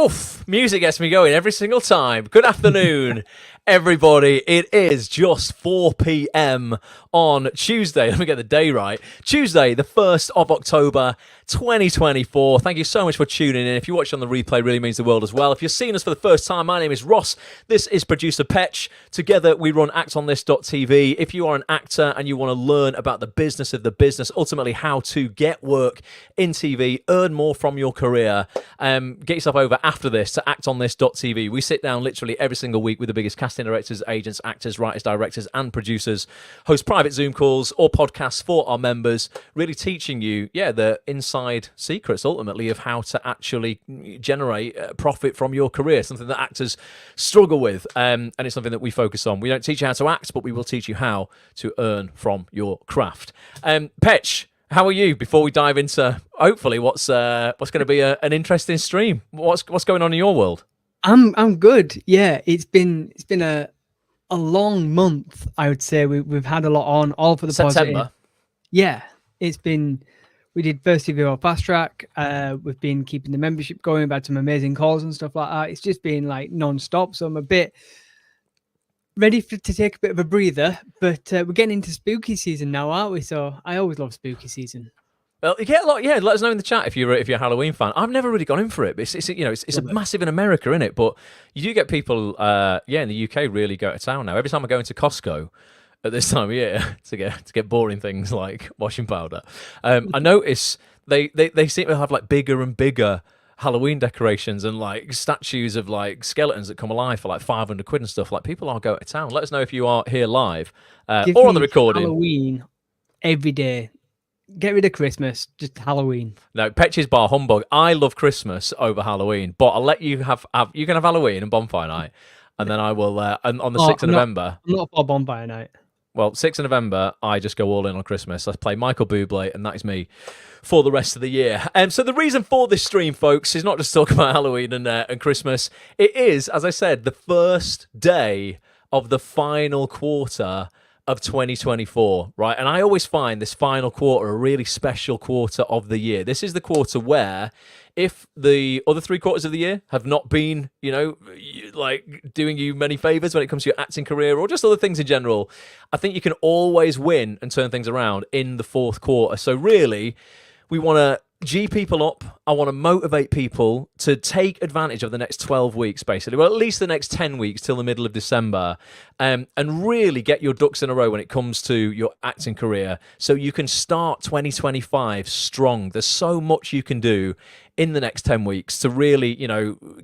Oof, music gets me going every single time. Good afternoon, everybody. It is just 4 p.m. on Tuesday. Let me get the day right. Tuesday, the 1st of October, 2024. Thank you so much for tuning in. If you watch on the replay, it really means the world as well. If you're seeing us for the first time, my name is Ross. This is producer Petch. Together, we run actonthis.tv. If you are an actor and you want to learn about the business of the business, ultimately how to get work in TV, earn more from your career, get yourself over after this to actonthis.tv. We sit down literally every single week with the biggest casting directors, agents, actors, writers, directors, and producers, host private Zoom calls or podcasts for our members, really teaching you, the inside secrets, ultimately, of how to actually generate profit from your career, something that actors struggle with, and it's something that we focus on. We don't teach you how to act, but we will teach you how to earn from your craft. Petch, how are you? Before we dive into hopefully what's going to be an interesting stream, what's going on in your world? I'm good. Yeah, it's been a long month. I would say we've had a lot on, all for the September. positive. Yeah, it's been. We did first TV or fast track. We've been keeping the membership going. We've had some amazing calls and stuff like that. It's just been like non-stop. So I'm a bit ready to take a bit of a breather, but we're getting into spooky season now, aren't we? So I always love spooky season. Well, you get a lot. Yeah, let us know in the chat if you're a Halloween fan. I've never really gone in for it. But it's a massive in America, isn't it? But you do get people, in the UK really go to town now. Every time I go into Costco at this time of year to get boring things like washing powder, I notice they seem to have like bigger and bigger Halloween decorations and like statues of like skeletons that come alive for like 500 quid and stuff. Like people are going to town. Let us know if you are here live or on the recording. Halloween every day. Get rid of Christmas, just Halloween. No, Petch's bar humbug. I love Christmas over Halloween, but I'll let you have you can have Halloween and bonfire night, and then I will and on the 6th of November. I'm not for bonfire night. Well, 6th of November, I just go all in on Christmas. I play Michael Bublé, and that is me for the rest of the year. So the reason for this stream, folks, is not just to talk about Halloween and Christmas. It is, as I said, the first day of the final quarter of 2024, right? And I always find this final quarter a really special quarter of the year. This is the quarter where, if the other 3 quarters of the year have not been, like doing you many favors when it comes to your acting career or just other things in general, I think you can always win and turn things around in the 4th quarter. So really, we want to G people up. I want to motivate people to take advantage of the next 12 weeks, basically. Well, at least the next 10 weeks till the middle of December, and really get your ducks in a row when it comes to your acting career so you can start 2025 strong. There's so much you can do in the next 10 weeks to really,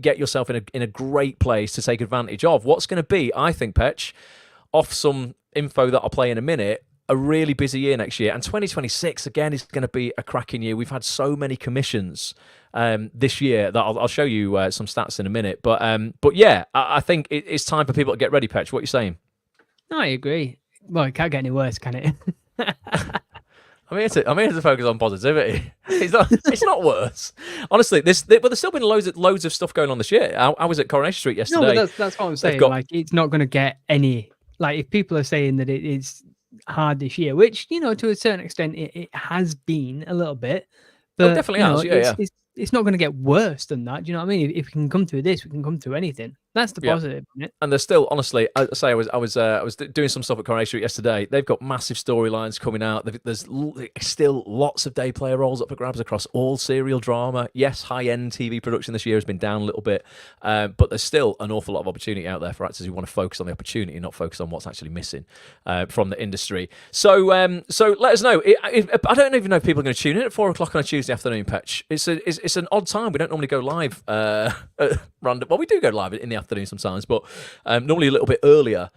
get yourself in a great place to take advantage of what's going to be, I think, Petch, off some info that I'll play in a minute, a really busy year next year. And 2026, again, is going to be a cracking year. We've had so many commissions this year that I'll show you some stats in a minute. But yeah, I think it's time for people to get ready, Petch. What are you saying? No, I agree. Well, it can't get any worse, can it? I'm here to focus on positivity. It's not worse. Honestly, there's still been loads of stuff going on this year. I was at Coronation Street yesterday. No, but that's what I'm saying. Like, it's not going to get any. Like, if people are saying that it is hard this year, which to a certain extent it has been a little bit, but it definitely has. Yeah. It's not going to get worse than that. Do you know what I mean? If we can come through this, we can come through anything. That's the positive, isn't it? And there's still, honestly, I was doing some stuff at Coronation Street yesterday. They've got massive storylines coming out. There's still lots of day player roles up for grabs across all serial drama. Yes, high-end TV production this year has been down a little bit, but there's still an awful lot of opportunity out there for actors who want to focus on the opportunity and not focus on what's actually missing from the industry. So let us know. I don't even know if people are going to tune in at 4 o'clock on a Tuesday afternoon, Petch. It's an odd time. We don't normally go live at random. Well, we do go live in the afternoon sometimes, but normally a little bit earlier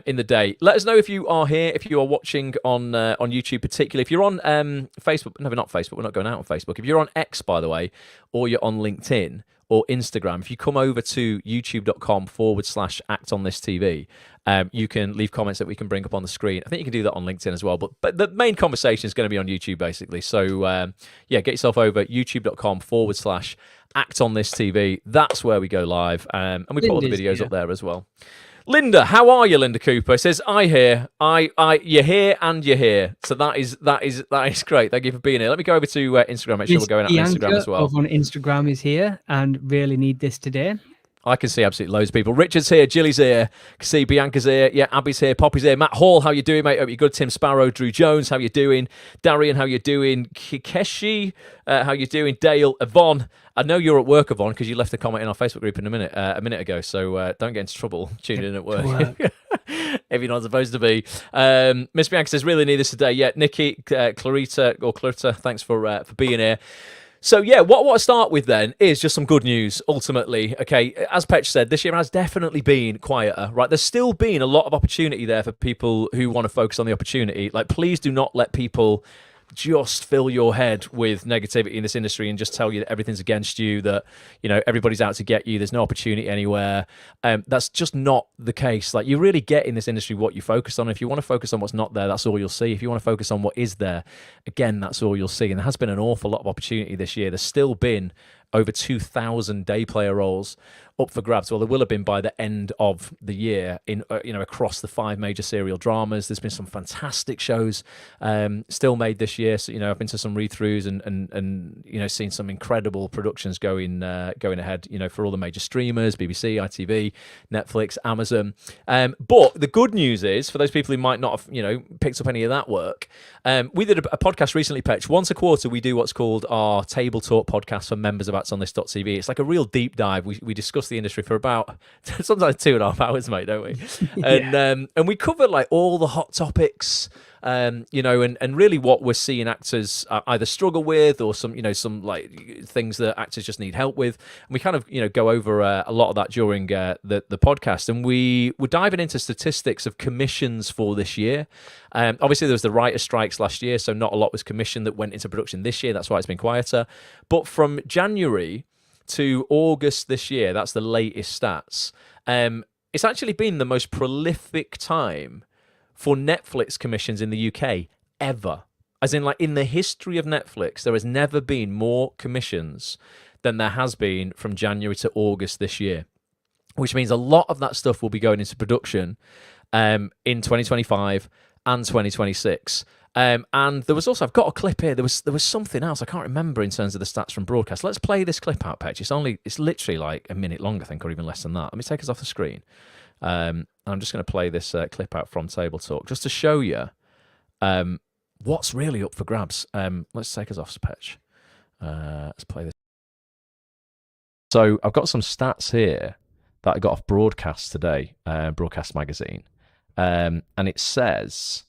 in the day. Let us know if you are here, if you are watching on YouTube particularly. If you're on Facebook, no, not Facebook, we're not going out on Facebook. If you're on X, by the way, or you're on LinkedIn or Instagram, if you come over to youtube.com/actonthisTV, you can leave comments that we can bring up on the screen. I think you can do that on LinkedIn as well, but the main conversation is going to be on YouTube, basically. So, get yourself over youtube.com/actonthisTV. That's where we go live, and we put all the videos up there as well. Linda, how are you, Linda Cooper? Says, you're here and you're here. So that is great. Thank you for being here. Let me go over to Instagram. Make sure we're going on Instagram as well. Over on Instagram is here and really need this today. I can see absolutely loads of people. Richard's here, Jilly's here, can see Bianca's here, yeah, Abby's here, Poppy's here, Matt Hall, how you doing, mate? Hope you're good. Tim Sparrow, Drew Jones, how you doing? Darian, how you doing? Kikeshi, how you doing? Dale, Yvonne, I know you're at work, Yvonne, because you left a comment in our Facebook group a minute ago, so don't get into trouble tuning in at work. If you're not supposed to be. Miss Bianca says, really need this today. Yeah, Nikki, Clarita, thanks for being here. So, yeah, what I start with then is just some good news, ultimately. Okay, as Petch said, this year has definitely been quieter, right? There's still been a lot of opportunity there for people who want to focus on the opportunity. Like, please do not let people just fill your head with negativity in this industry and just tell you that everything's against you, that, you know, everybody's out to get you, there's no opportunity anywhere. That's just not the case. Like, you really get in this industry what you focus on. If you want to focus on what's not there, that's all you'll see. If you want to focus on what is there, again, that's all you'll see. And there has been an awful lot of opportunity this year. There's still been over 2,000 day player roles up for grabs. Well, there will have been by the end of the year in across the 5 major serial dramas. There's been some fantastic shows still made this year. So, I've been to some read-throughs and seen some incredible productions going ahead, for all the major streamers, BBC, ITV, Netflix, Amazon. But the good news is, for those people who might not have, picked up any of that work, we did a podcast recently, Petch. Once a quarter, we do what's called our Table Talk podcast for members of Acts On This.tv. It's like a real deep dive. We discuss the industry for about sometimes 2.5 hours, mate, don't we? Yeah. And we cover like all the hot topics, and really what we're seeing actors either struggle with or some like things that actors just need help with. And we kind of go over a lot of that during the podcast, and we're diving into statistics of commissions for this year. Obviously, there was the writer strikes last year, so not a lot was commissioned that went into production this year. That's why it's been quieter. But from January to August this year, that's the latest stats. It's actually been the most prolific time for Netflix commissions in the UK ever. As in, like, in the history of Netflix, there has never been more commissions than there has been from January to August this year, which means a lot of that stuff will be going into production in 2025 and 2026. And there was also, I've got a clip here. There was something else I can't remember in terms of the stats from broadcast. Let's play this clip out, Petch. It's literally like a minute long, I think, or even less than that. Let me take us off the screen. I'm just going to play this clip out from Table Talk just to show you what's really up for grabs. Let's take us off, Petch. Let's play this. So I've got some stats here that I got off Broadcast today, Broadcast Magazine, and it says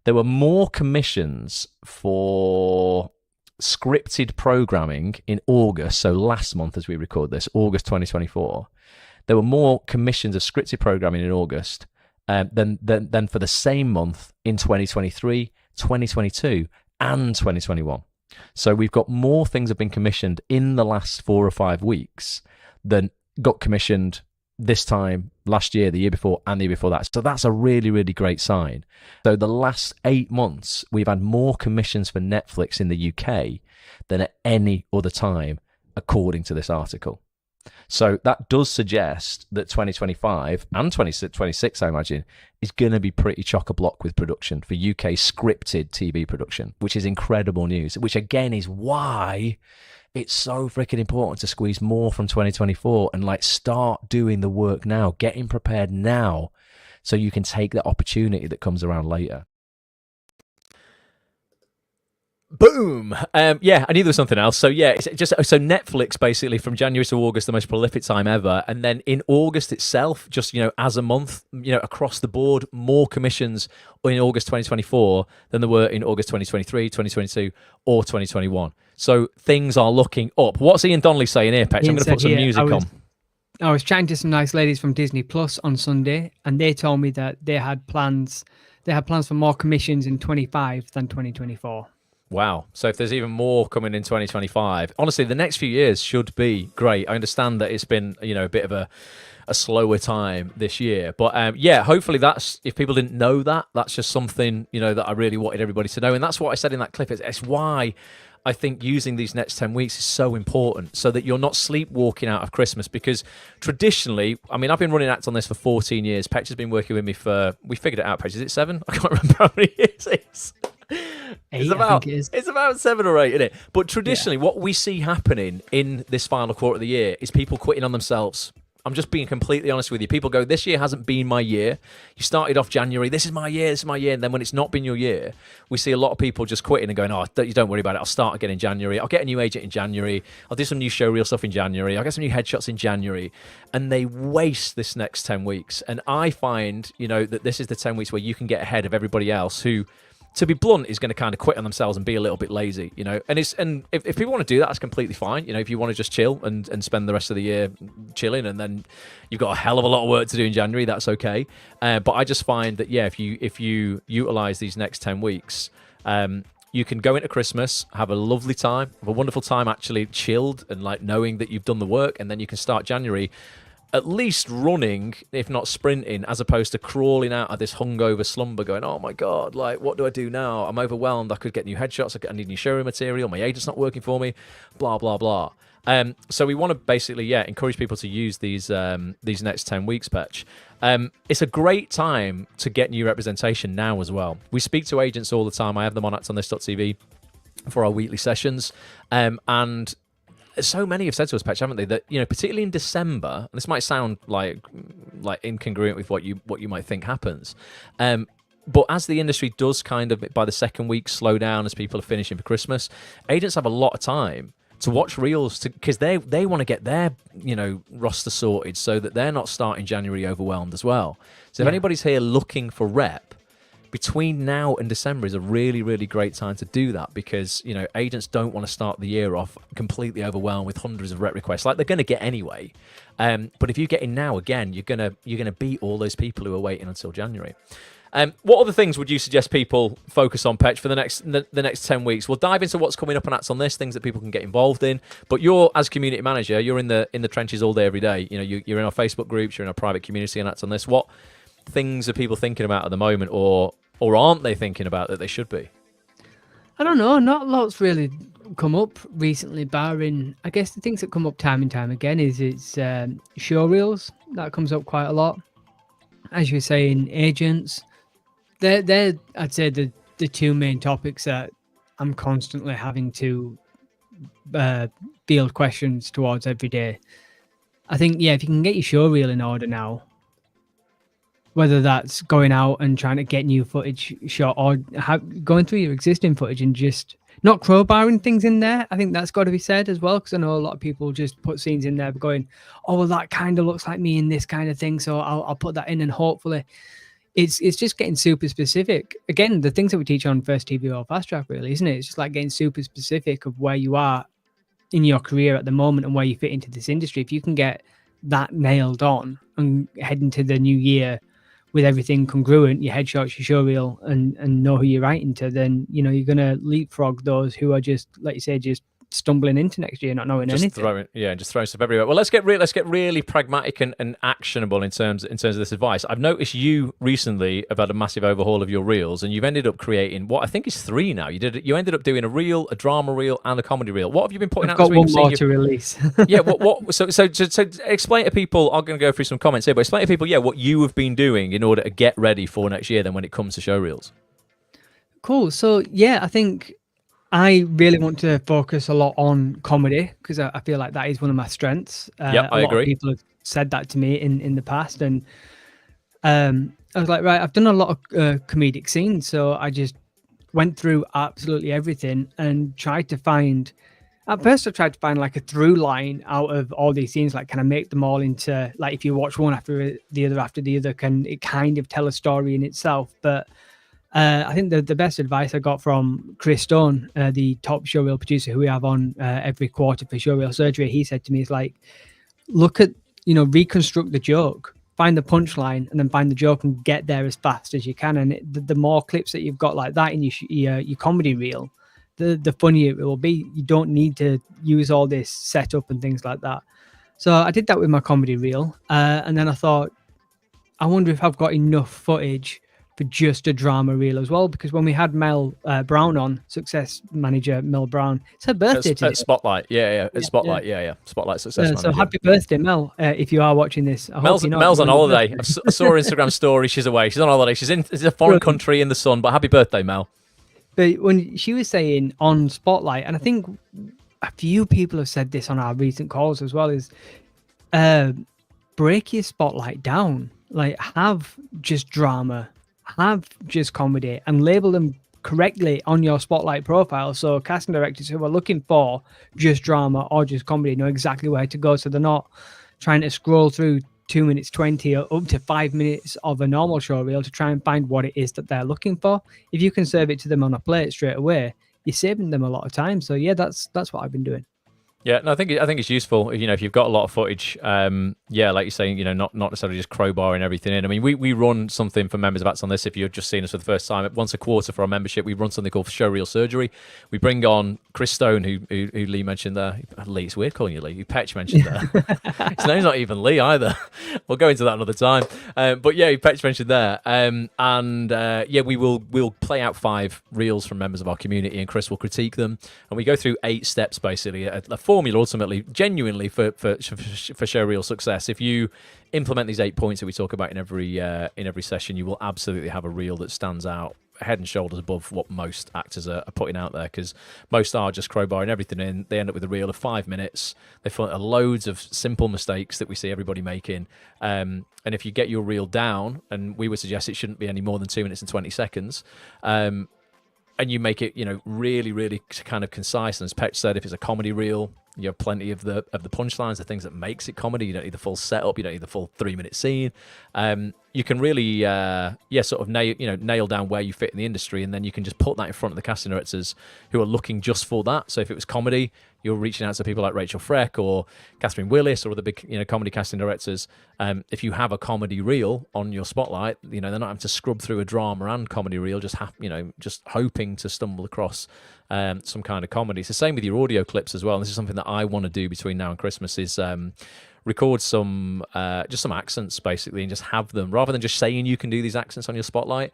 there were more commissions for scripted programming in August, so last month as we record this, August 2024. There were more commissions of scripted programming in August than for the same month in 2023, 2022, and 2021. So we've got more things have been commissioned in the last 4 or 5 weeks than got commissioned this time last year, the year before, and the year before that. So that's a really, really great sign. So the last 8 months, we've had more commissions for Netflix in the UK than at any other time, according to this article. So that does suggest that 2025 and 2026, I imagine, is going to be pretty chock-a-block with production for UK scripted TV production, which is incredible news, which again is why it's so freaking important to squeeze more from 2024 and like start doing the work now, getting prepared now so you can take that opportunity that comes around later. Boom. Yeah, I knew there was something else. So yeah, it's just so Netflix basically from January to August, the most prolific time ever, and then in August itself, just as a month, across the board, more commissions in August 2024 than there were in August 2023, 2022, or 2021. So things are looking up. What's Ian Donnelly saying here, Petch? I'm going to put some music on. I was chatting to some nice ladies from Disney Plus on Sunday, and they told me that they had plans for more commissions in 25 than 2024. Wow. So if there's even more coming in 2025, honestly, the next few years should be great. I understand that it's been, a bit of a slower time this year, but yeah, hopefully that's, if people didn't know that, that's just something, that I really wanted everybody to know. And that's what I said in that clip. It's why I think using these next 10 weeks is so important, so that you're not sleepwalking out of Christmas. Because traditionally, I mean, I've been running Act on this for 14 years. Petch has been working with me we figured it out, Petch. Is it 7? I can't remember how many years it is. It's about 7 or 8, isn't it? But traditionally, what we see happening in this final quarter of the year is people quitting on themselves. I'm just being completely honest with you. People go, this year hasn't been my year. You started off January, this is my year. And then when it's not been your year, we see a lot of people just quitting and going, oh, you don't worry about it. I'll start again in January. I'll get a new agent in January. I'll do some new show reel stuff in January. I'll get some new headshots in January. And they waste this next 10 weeks. And I find, that this is the 10 weeks where you can get ahead of everybody else who, to be blunt, is going to kind of quit on themselves and be a little bit lazy, And if people want to do that, that's completely fine. If you want to just chill and spend the rest of the year chilling, and then you've got a hell of a lot of work to do in January, that's okay. But I just find that, if you utilize these next 10 weeks, you can go into Christmas, have a lovely time, have a wonderful time, actually chilled and like knowing that you've done the work, and then you can start January at least running, if not sprinting, as opposed to crawling out of this hungover slumber going, oh my God, like, what do I do now? I'm overwhelmed. I could get new headshots. I need new showroom material. My agent's not working for me, blah, blah, blah. So we want to basically, encourage people to use these next 10 weeks, Petch. It's a great time to get new representation now as well. We speak to agents all the time. I have them on actonthis.tv for our weekly sessions. And so many have said to us, Petch, haven't they, that, particularly in December, and this might sound like incongruent with what you might think happens, but as the industry does kind of, by the second week, slow down as people are finishing for Christmas, agents have a lot of time to watch reels because they want to get their roster sorted so that they're not starting January overwhelmed as well. So if anybody's here looking for rep, between now and December is a really, really great time to do that, because agents don't want to start the year off completely overwhelmed with hundreds of rep requests like they're going to get anyway. But if you get in now, again, you're gonna beat all those people who are waiting until January. What other things would you suggest people focus on, Petch, for the next 10 weeks? We'll dive into what's coming up on Acts on This, things that people can get involved in. But you're, as community manager, you're in the trenches all day, every day. You're in our Facebook groups, you're in our private community on Acts on This. What things are people thinking about at the moment, or aren't they thinking about that they should be? I don't know. Not lots really come up recently, barring, I guess, the things that come up time and time again is it's show reels. That comes up quite a lot. As you were saying, agents. They're I'd say the two main topics that I'm constantly having to field questions towards every day. I think, if you can get your show reel in order now, whether that's going out and trying to get new footage shot or going through your existing footage and just not crowbarring things in there. I think that's got to be said as well, because I know a lot of people just put scenes in there going, oh, well, that kind of looks like me in this kind of thing, so I'll put that in, and hopefully it's just getting super specific. Again, the things that we teach on First TV or Fast Track, really, isn't it? It's just like getting super specific of where you are in your career at the moment and where you fit into this industry. If you can get that nailed on and head into the new year with everything congruent, your headshots, your show reel, and know who you're writing to, then you're gonna leapfrog those who are just, like you say, just stumbling into next year, not knowing anything. Just throwing stuff everywhere. Well, let's get really pragmatic and actionable in terms of this advice. I've noticed you recently have had a massive overhaul of your reels, and you've ended up creating what I think is 3 now. You ended up doing a reel, a drama reel, and a comedy reel. What have you been putting out? I've got one more to release. Yeah. So explain to people. I'm going to go through some comments here, but explain to people, what you have been doing in order to get ready for next year. Then, when it comes to show reels. Cool. So I think I really want to focus a lot on comedy, because I feel like that is one of my strengths. I agree. A lot of people have said that to me in the past, and I was like, right, I've done a lot of comedic scenes, so I just went through absolutely everything and tried to find. At first, I tried to find like a through line out of all these scenes, like can I make them all into, like, if you watch one after the other, can it kind of tell a story in itself? But I think the best advice I got from Chris Stone, the top showreel producer who we have on every quarter for Showreel Surgery, he said to me, it's like, look at, reconstruct the joke, find the punchline, and then find the joke and get there as fast as you can. And the more clips that you've got like that in your comedy reel, the funnier it will be. You don't need to use all this setup and things like that. So I did that with my comedy reel, and then I thought, I wonder if I've got enough footage for just a drama reel as well, because when we had Mel Brown on, success manager Mel Brown, it's her birthday today. At Spotlight, at Spotlight, yeah. Spotlight success manager. So happy birthday, Mel! If you are watching this, Mel's on holiday. I saw her Instagram story. She's away. She's on holiday. She's in a foreign country in the sun. But happy birthday, Mel! But when she was saying on Spotlight, and I think a few people have said this on our recent calls as well, is break your spotlight down. Like, have just drama, have just comedy, and label them correctly on your spotlight profile, so casting directors who are looking for just drama or just comedy know exactly where to go, so they're not trying to scroll through 2 minutes 20 or up to 5 minutes of a normal show reel to try and find what it is that they're looking for. If you can serve it to them on a plate straight away, you're saving them a lot of time. So yeah, that's what I've been doing. Yeah, no, I think it's useful. If you've got a lot of footage, like you're saying, not necessarily just crowbarring everything in. I mean, we run something for members of Act On This. If you're just seeing us for the first time, once a quarter for our membership, we run something called Showreel Surgery. We bring on Chris Stone, who Lee mentioned there. Lee, it's weird calling you Lee. Who Petch mentioned there. His name's not even Lee either. We'll go into that another time. But yeah, Petch mentioned there. We'll play out 5 reels from members of our community, and Chris will critique them. And we go through 8 steps basically. A formula ultimately, genuinely for showreel success. If you implement these 8 points that we talk about in every session, you will absolutely have a reel that stands out head and shoulders above what most actors are putting out there, because most are just crowbarring everything in. They end up with a reel of 5 minutes. They find loads of simple mistakes that we see everybody making. And if you get your reel down, and we would suggest it shouldn't be any more than 2 minutes and 20 seconds, and you make it, really, really kind of concise. And as Petch said, if it's a comedy reel, you have plenty of the punchlines, the things that makes it comedy. You don't need the full setup. You don't need the full 3-minute scene. You can really, sort of nail down where you fit in the industry, and then you can just put that in front of the casting directors who are looking just for that. So if it was comedy, you're reaching out to people like Rachel Freck or Catherine Willis or other big, comedy casting directors. If you have a comedy reel on your spotlight, they're not having to scrub through a drama and comedy reel, just hoping to stumble across some kind of comedy. It's the same with your audio clips as well. And this is something that I want to do between now and Christmas, is record some accents basically, and just have them, rather than just saying you can do these accents on your spotlight,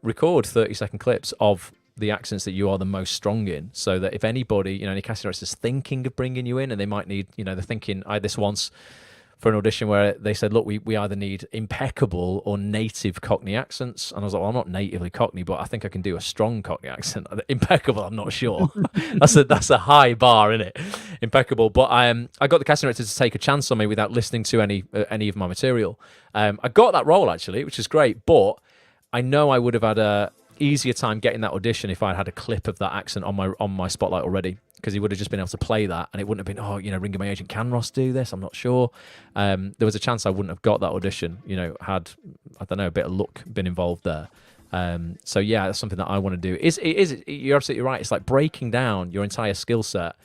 record 30-second clips of the accents that you are the most strong in, so that if anybody, any casting director is thinking of bringing you in, and they might need, they're thinking, I had this once for an audition where they said, look, we either need impeccable or native Cockney accents. And I was like, well, I'm not natively Cockney, but I think I can do a strong Cockney accent. Impeccable, I'm not sure. That's a high bar, isn't it? Impeccable. But I got the casting director to take a chance on me without listening to any of my material. I got that role, actually, which is great. But I know I would have had a easier time getting that audition if I'd had a clip of that accent on my spotlight already, because he would have just been able to play that, and it wouldn't have been, ringing my agent, can Ross do this? I'm not sure. There was a chance I wouldn't have got that audition, had, I don't know, a bit of luck been involved there. So yeah, that's something that I want to do. You're absolutely right. It's like breaking down your entire skill set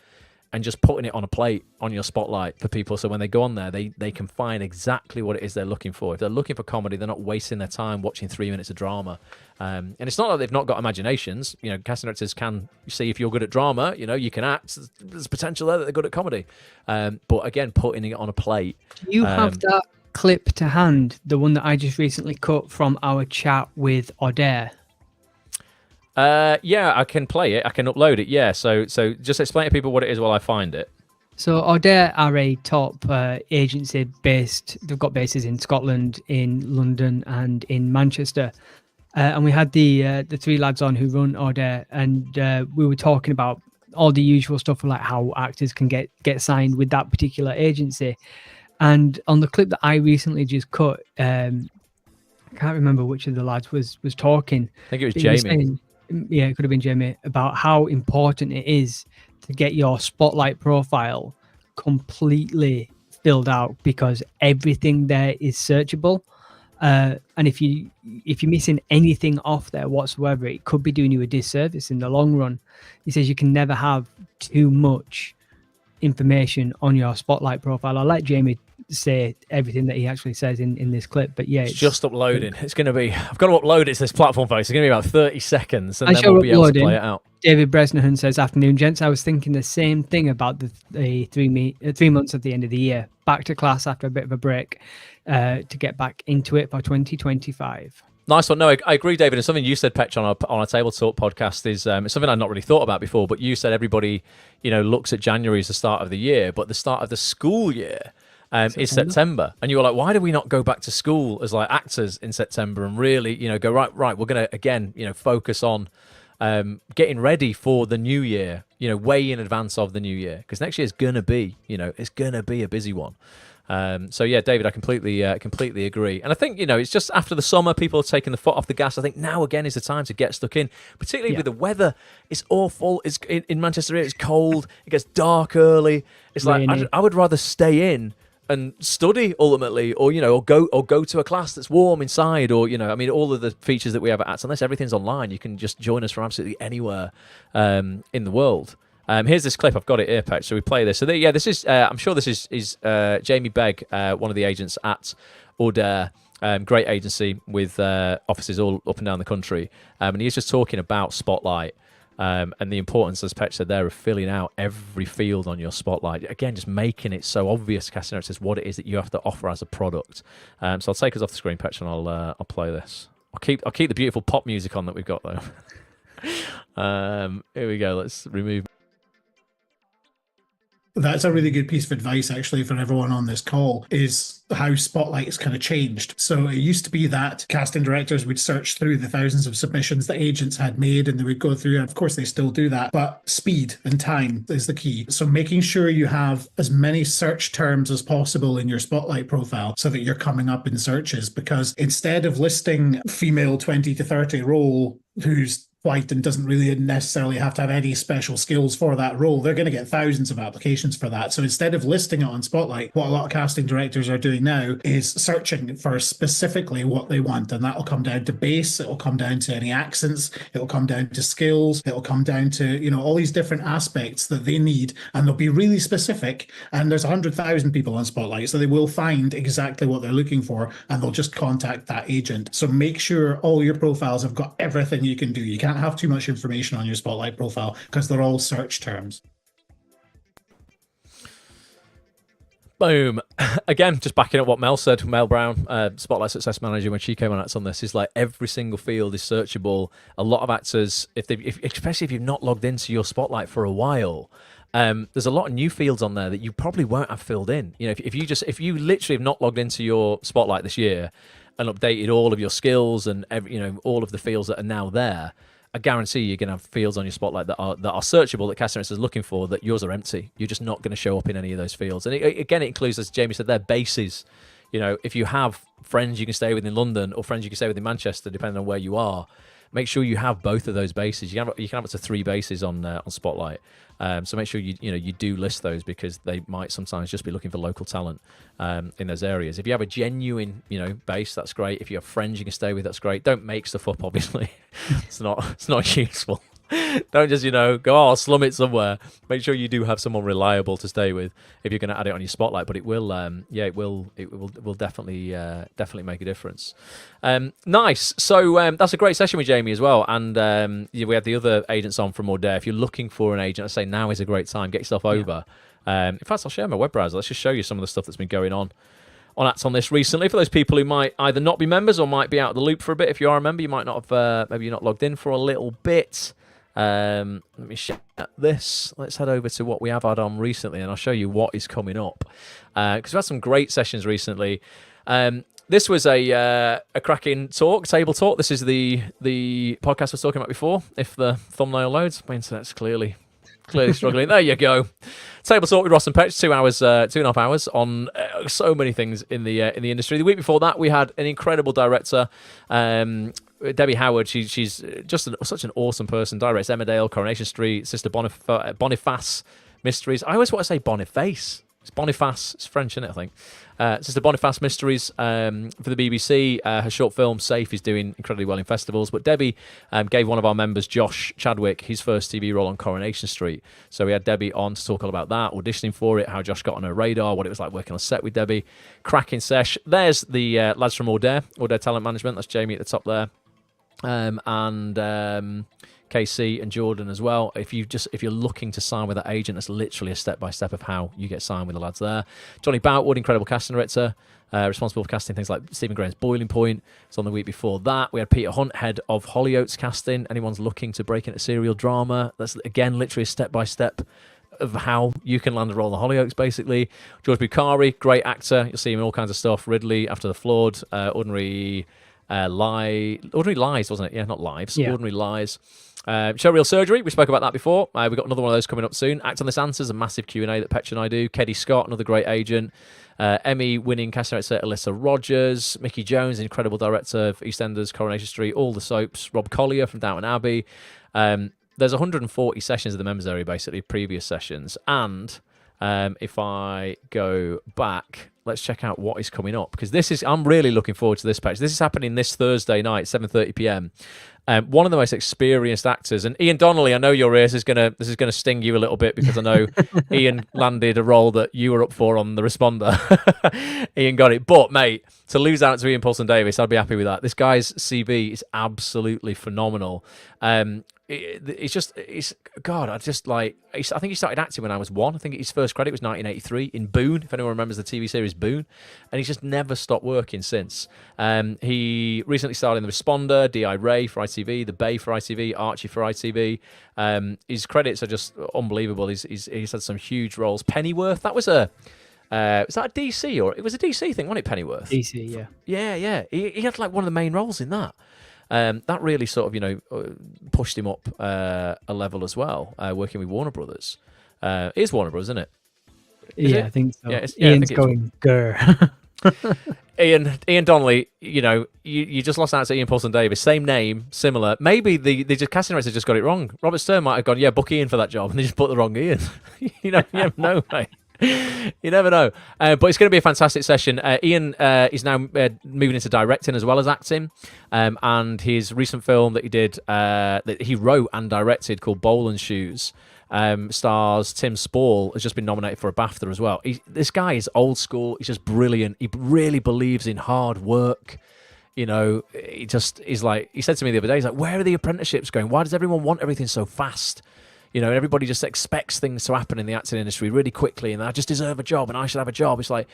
and just putting it on a plate on your spotlight for people, so when they go on there, they can find exactly what it is they're looking for. If they're looking for comedy, they're not wasting their time watching 3 minutes of drama. And it's not that they've not got imaginations. Casting directors can see if you're good at drama, you can act. There's potential there that they're good at comedy. But again, putting it on a plate. Do you have that clip to hand, the one that I just recently cut from our chat with Adair? Yeah, I can play it. I can upload it. Yeah. So just explain to people what it is while I find it. So Adair are a top agency based. They've got bases in Scotland, in London, and in Manchester. And we had the 3 lads on who run Adair, and we were talking about all the usual stuff, like how actors can get signed with that particular agency. And on the clip that I recently just cut, I can't remember which of the lads was talking. I think it was Jamie. Yeah, it could have been Jamie, about how important it is to get your spotlight profile completely filled out, because everything there is searchable. And if you're missing anything off there whatsoever, it could be doing you a disservice in the long run. He says you can never have too much information on your spotlight profile. I'll let Jamie say everything that he actually says in this clip, but yeah, it's just uploading. It's going to be, I've got to upload it to this platform, folks. It's going to be about 30 seconds, and then we'll be able to play it out. David Bresnahan says, "Afternoon, gents. I was thinking the same thing about the 3 months at the end of the year. Back to class after a bit of a break to get back into it for 2025." Nice one. No, I agree, David. And something you said, Petch, on a Table Talk podcast is it's something I'd not really thought about before. But you said everybody, looks at January as the start of the year, but the start of the school year is September. And you were like, why do we not go back to school as like actors in September and really, go right? We're gonna again, focus on getting ready for the new year. Way in advance of the new year, because next year is gonna be, it's gonna be a busy one. So yeah, David, I completely agree. And I think, it's just after the summer, people are taking the foot off the gas. I think now again is the time to get stuck in, particularly with the weather. It's awful. It's in Manchester. It's cold. It gets dark early. It's like I would rather stay in and study ultimately, or go to a class that's warm inside, or all of the features that we have at Act On This, everything's online. You can just join us from absolutely anywhere in the world. Here's this clip. I've got it here, Petch. So we play this. So this is. I'm sure this is Jamie Begg, one of the agents at Order, great agency with offices all up and down the country. And he's just talking about Spotlight and the importance, as Petch said there, of filling out every field on your Spotlight. Again, just making it so obvious to casting directors what it is that you have to offer as a product. So I'll take us off the screen, Petch, and I'll play this. I'll keep the beautiful pop music on that we've got though. Here we go. Let's remove. That's a really good piece of advice, actually, for everyone on this call, is how Spotlight has kind of changed. So it used to be that casting directors would search through the thousands of submissions that agents had made, and they would go through, and of course they still do that, but speed and time is the key. So making sure you have as many search terms as possible in your Spotlight profile so that you're coming up in searches, because instead of listing female 20 to 30 role who's white and doesn't really necessarily have to have any special skills for that role, they're going to get thousands of applications for that. So instead of listing it on Spotlight, what a lot of casting directors are doing now is searching for specifically what they want. And that'll come down to base, it'll come down to any accents, it'll come down to skills, it'll come down to, all these different aspects that they need. And they'll be really specific. And there's 100,000 people on Spotlight, so they will find exactly what they're looking for, and they'll just contact that agent. So make sure all your profiles have got everything you can do. You can't have too much information on your Spotlight profile because they're all search terms. Boom. Again, just backing up what Mel said. Mel Brown, Spotlight Success Manager, when she came on Acts On This, is like every single field is searchable. A lot of actors, especially if you've not logged into your Spotlight for a while, there's a lot of new fields on there that you probably won't have filled in. If you literally have not logged into your Spotlight this year and updated all of your skills and all of the fields that are now there, I guarantee you're going to have fields on your Spotlight that are searchable, that casting directors are looking for, that yours are empty. You're just not going to show up in any of those fields. And it includes, as Jamie said, their bases. If you have friends you can stay with in London or friends you can stay with in Manchester, depending on where you are, make sure you have both of those bases. You can have up to 3 bases on Spotlight. So make sure you do list those, because they might sometimes just be looking for local talent in those areas. If you have a genuine base, that's great. If you have friends you can stay with, that's great. Don't make stuff up, obviously. It's not useful. Don't just go, I'll slum it somewhere. Make sure you do have someone reliable to stay with if you're going to add it on your Spotlight. But it will definitely make a difference. Nice. So that's a great session with Jamie as well. And we had the other agents on from Order. If you're looking for an agent, I say now is a great time. Get yourself over. In fact, I'll share my web browser. Let's just show you some of the stuff that's been going on Act On This recently. For those people who might either not be members or might be out of the loop for a bit. If you are a member, you might not have maybe you're not logged in for a little bit. Let me share this. Let's head over to what we have had on recently, and I'll show you what is coming up, because we've had some great sessions recently. This was a cracking table talk. This is the podcast I was talking about before. If the thumbnail loads, my internet's clearly struggling. There you go. Table talk with Ross and Petch, 2 hours, 2.5 hours on so many things in the industry. The week before that, we had an incredible director, Debbie Howard. She's just such an awesome person. Directs Emmerdale, Coronation Street, Sister Boniface Mysteries. I always want to say Boniface. It's Boniface. It's French, isn't it, I think? Sister Boniface Mysteries for the BBC. Her short film, Safe, is doing incredibly well in festivals. But Debbie gave one of our members, Josh Chadwick, his first TV role on Coronation Street. So we had Debbie on to talk all about that, auditioning for it, how Josh got on her radar, what it was like working on set with Debbie. Cracking sesh. There's the lads from Order Talent Management. That's Jamie at the top there. and KC and Jordan as well. If you're looking to sign with that agent, that's literally a step-by-step of how you get signed with the lads there. Johnny Boutwood, incredible casting director, responsible for casting things like Stephen Graham's Boiling Point. It's on the week before that. We had Peter Hunt, head of Hollyoaks casting. Anyone's looking to break into serial drama, that's again literally a step-by-step of how you can land a role in the Hollyoaks, basically. George Bukhari, great actor. You'll see him in all kinds of stuff. Ridley, After the Flood, Ordinary Lies, wasn't it? Yeah, not Lives. Yeah. Ordinary Lies. Showreel Surgery, we spoke about that before. We've got another one of those coming up soon. Act On This Answers, a massive Q&A that Petch and I do. Keddy Scott, another great agent. Emmy-winning casting director Alyssa Rogers. Mickey Jones, incredible director of EastEnders, Coronation Street, all the soaps. Rob Collier from Downton Abbey. There's 140 sessions of the members area, basically, previous sessions. And if I go back, let's check out what is coming up, because I'm really looking forward to this patch. This is happening this Thursday night, 7:30 p.m. One of the most experienced actors, and Ian Donnelly, I know your ears is gonna sting you a little bit, because I know Ian landed a role that you were up for on The Responder. Ian got it, but mate, to lose out to Ian Paulson Davis, I'd be happy with that. This guy's CV is absolutely phenomenal. I think he started acting when I was 1. I think his first credit was 1983 in Boone, if anyone remembers the TV series Boone, and he's just never stopped working since. He recently starred in The Responder, D.I. Ray for ITV, The Bay for ITV, Archie for ITV. His credits are just unbelievable. He's had some huge roles. Pennyworth, that was was that a DC, or it was a DC thing, wasn't it, Pennyworth? DC, yeah. Yeah. He had like one of the main roles in that. That really sort of, pushed him up a level as well, working with Warner Brothers. It is Warner Brothers, isn't it? I think so. Ian's going grr. Ian Donnelly, you just lost out to Ian Paulson Davis. Same name, similar. Maybe the casting director just got it wrong. Robert Stern might have gone, book Ian for that job, and they just put the wrong Ian. You never know, mate. You never know. But it's going to be a fantastic session. Ian is now moving into directing as well as acting. And his recent film that he did, that he wrote and directed, called Bowl and Shoes, stars Tim Spall, has just been nominated for a BAFTA as well. This guy is old school. He's just brilliant. He really believes in hard work. He just is like, he said to me the other day, he's like, where are the apprenticeships going? Why does everyone want everything so fast? Everybody just expects things to happen in the acting industry really quickly, and I just deserve a job and I should have a job. It's like,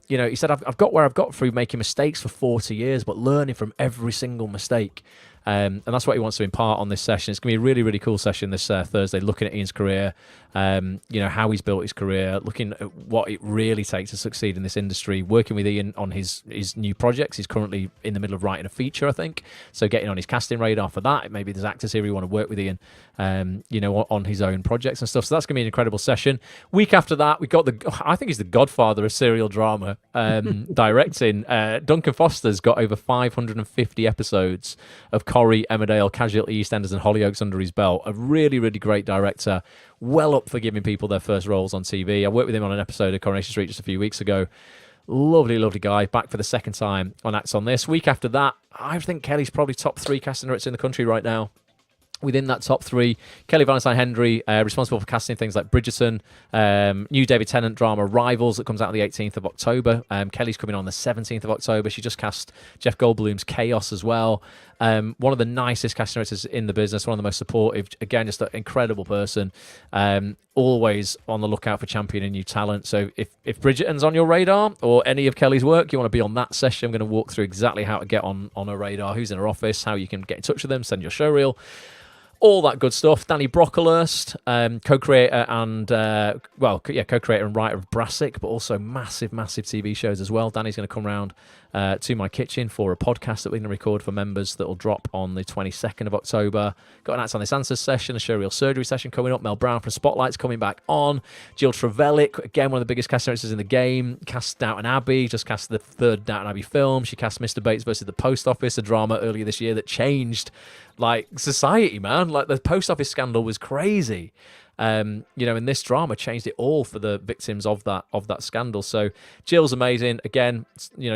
he said, I've got where I've got through making mistakes for 40 years, but learning from every single mistake. And that's what he wants to impart on this session. It's going to be a really, really cool session this Thursday, looking at Ian's career, how he's built his career, looking at what it really takes to succeed in this industry, working with Ian on his new projects. He's currently in the middle of writing a feature, I think. So getting on his casting radar for that. Maybe there's actors here who want to work with Ian, on his own projects and stuff. So that's going to be an incredible session. Week after that, we got I think he's the godfather of serial drama, directing. Duncan Foster's got over 550 episodes of Corrie, Emmerdale, Casualty, EastEnders and Hollyoaks under his belt. A really, really great director. Well up for giving people their first roles on TV. I worked with him on an episode of Coronation Street just a few weeks ago. Lovely, lovely guy. Back for the second time on Acts On This. Week after that, I think Kelly's probably top 3 casting directors in the country right now. Within that top 3, Kelly Valentine Hendry, responsible for casting things like Bridgerton, new David Tennant drama Rivals that comes out on the 18th of October. Kelly's coming on the 17th of October. She just cast Jeff Goldblum's Chaos as well. One of the nicest casting directors in the business, one of the most supportive. Again, just an incredible person. Always on the lookout for championing new talent. So if Bridgerton's on your radar, or any of Kelly's work, you want to be on that session, I'm going to walk through exactly how to get on her radar, who's in her office, how you can get in touch with them, send your show reel. All that good stuff. Danny Brocklehurst, co-creator and co-creator and writer of Brassic, but also massive TV shows as well. Danny's going to come round to my kitchen for a podcast that we're going to record for members that will drop on the 22nd of October. Got an Act On This Answers session, a showreel surgery session coming up. Mel Brown from Spotlight's coming back on. Jill Trevellick, again, one of the biggest casting directors in the game, cast Downton Abbey, just cast the 3rd Downton Abbey film. She cast Mr. Bates versus the Post Office, a drama earlier this year that changed society, man. The Post Office scandal was crazy. And this drama changed it all for the victims of that scandal. So Jill's amazing. Again,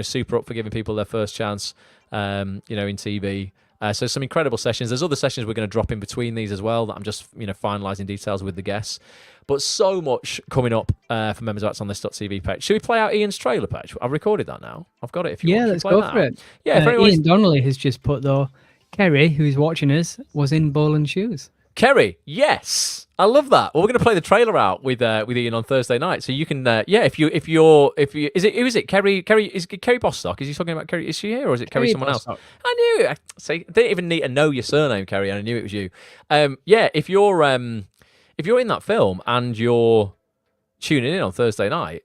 super up for giving people their first chance, in TV. So some incredible sessions. There's other sessions we're going to drop in between these as well that I'm just, finalising details with the guests. But so much coming up for members of Acts On This.tv page. Should we play out Ian's trailer page? I've recorded that now. I've got it if you want. Let's go for it. Yeah, Ian Donnelly has just put, though, Kerry, who's watching us, was in Ball and Shoes. Kerry, yes, I love that. Well, we're going to play the trailer out with Ian on Thursday night, so you can if you is it who is it Kerry is it Kerry Bostock? Is he talking about Kerry? Is she here or is it Kerry someone Bostock. else? I knew it. I didn't even need to know your surname, Kerry, and I knew it was you. If you're in that film and you're tuning in on Thursday night,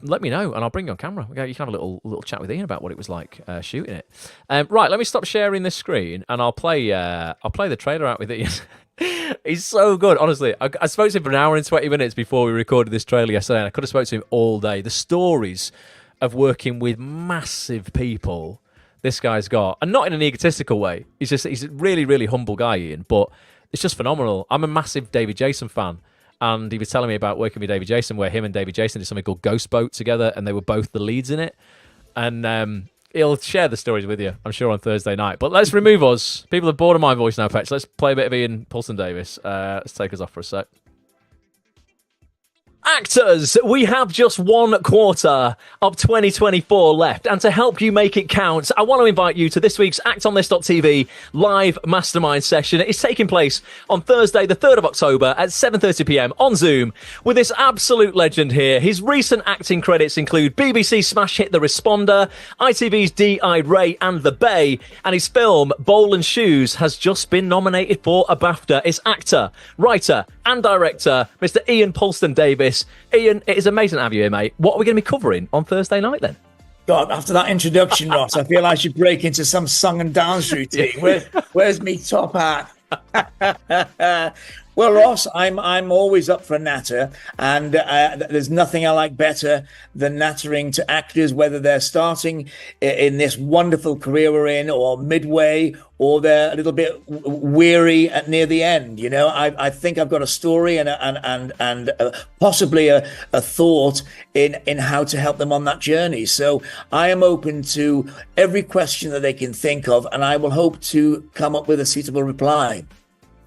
let me know and I'll bring you on camera. You can have a little chat with Ian about what it was like shooting it. Right, let me stop sharing this screen and I'll play the trailer out with Ian. He's so good, honestly. I spoke to him for an hour and 20 minutes before we recorded this trailer yesterday, and I could have spoke to him all day. The stories of working with massive people this guy's got, and not in an egotistical way. He's a really, really humble guy, Ian, but it's just phenomenal. I'm a massive David Jason fan. And he was telling me about working with David Jason, where him and David Jason did something called Ghost Boat together, and they were both the leads in it. And he'll share the stories with you, I'm sure, on Thursday night. But let's remove us. People are bored of my voice now, Petch. Let's play a bit of Ian Paulson Davis. Let's take us off for a sec. Actors, we have just 1 quarter of 2024 left, and to help you make it count, I want to invite you to this week's Act On This.tv live mastermind session. It's taking place on Thursday, the 3rd of October at 7:30 p.m. on Zoom with this absolute legend here. His recent acting credits include BBC smash hit The Responder, ITV's D.I. Ray and The Bay, and his film Bowl and Shoes has just been nominated for a BAFTA. It's actor, writer, and director, Mr. Ian Paulson Davis. Ian, it is amazing to have you here, mate. What are we going to be covering on Thursday night then? God, after that introduction, Ross, I feel I should break into some song and dance routine. Where's me top hat? Well, Ross, I'm always up for a natter, and there's nothing I like better than nattering to actors, whether they're starting in this wonderful career we're in, or midway, or they're a little bit weary at near the end. You know, I think I've got a story and possibly a thought in how to help them on that journey. So I am open to every question that they can think of, and I will hope to come up with a suitable reply.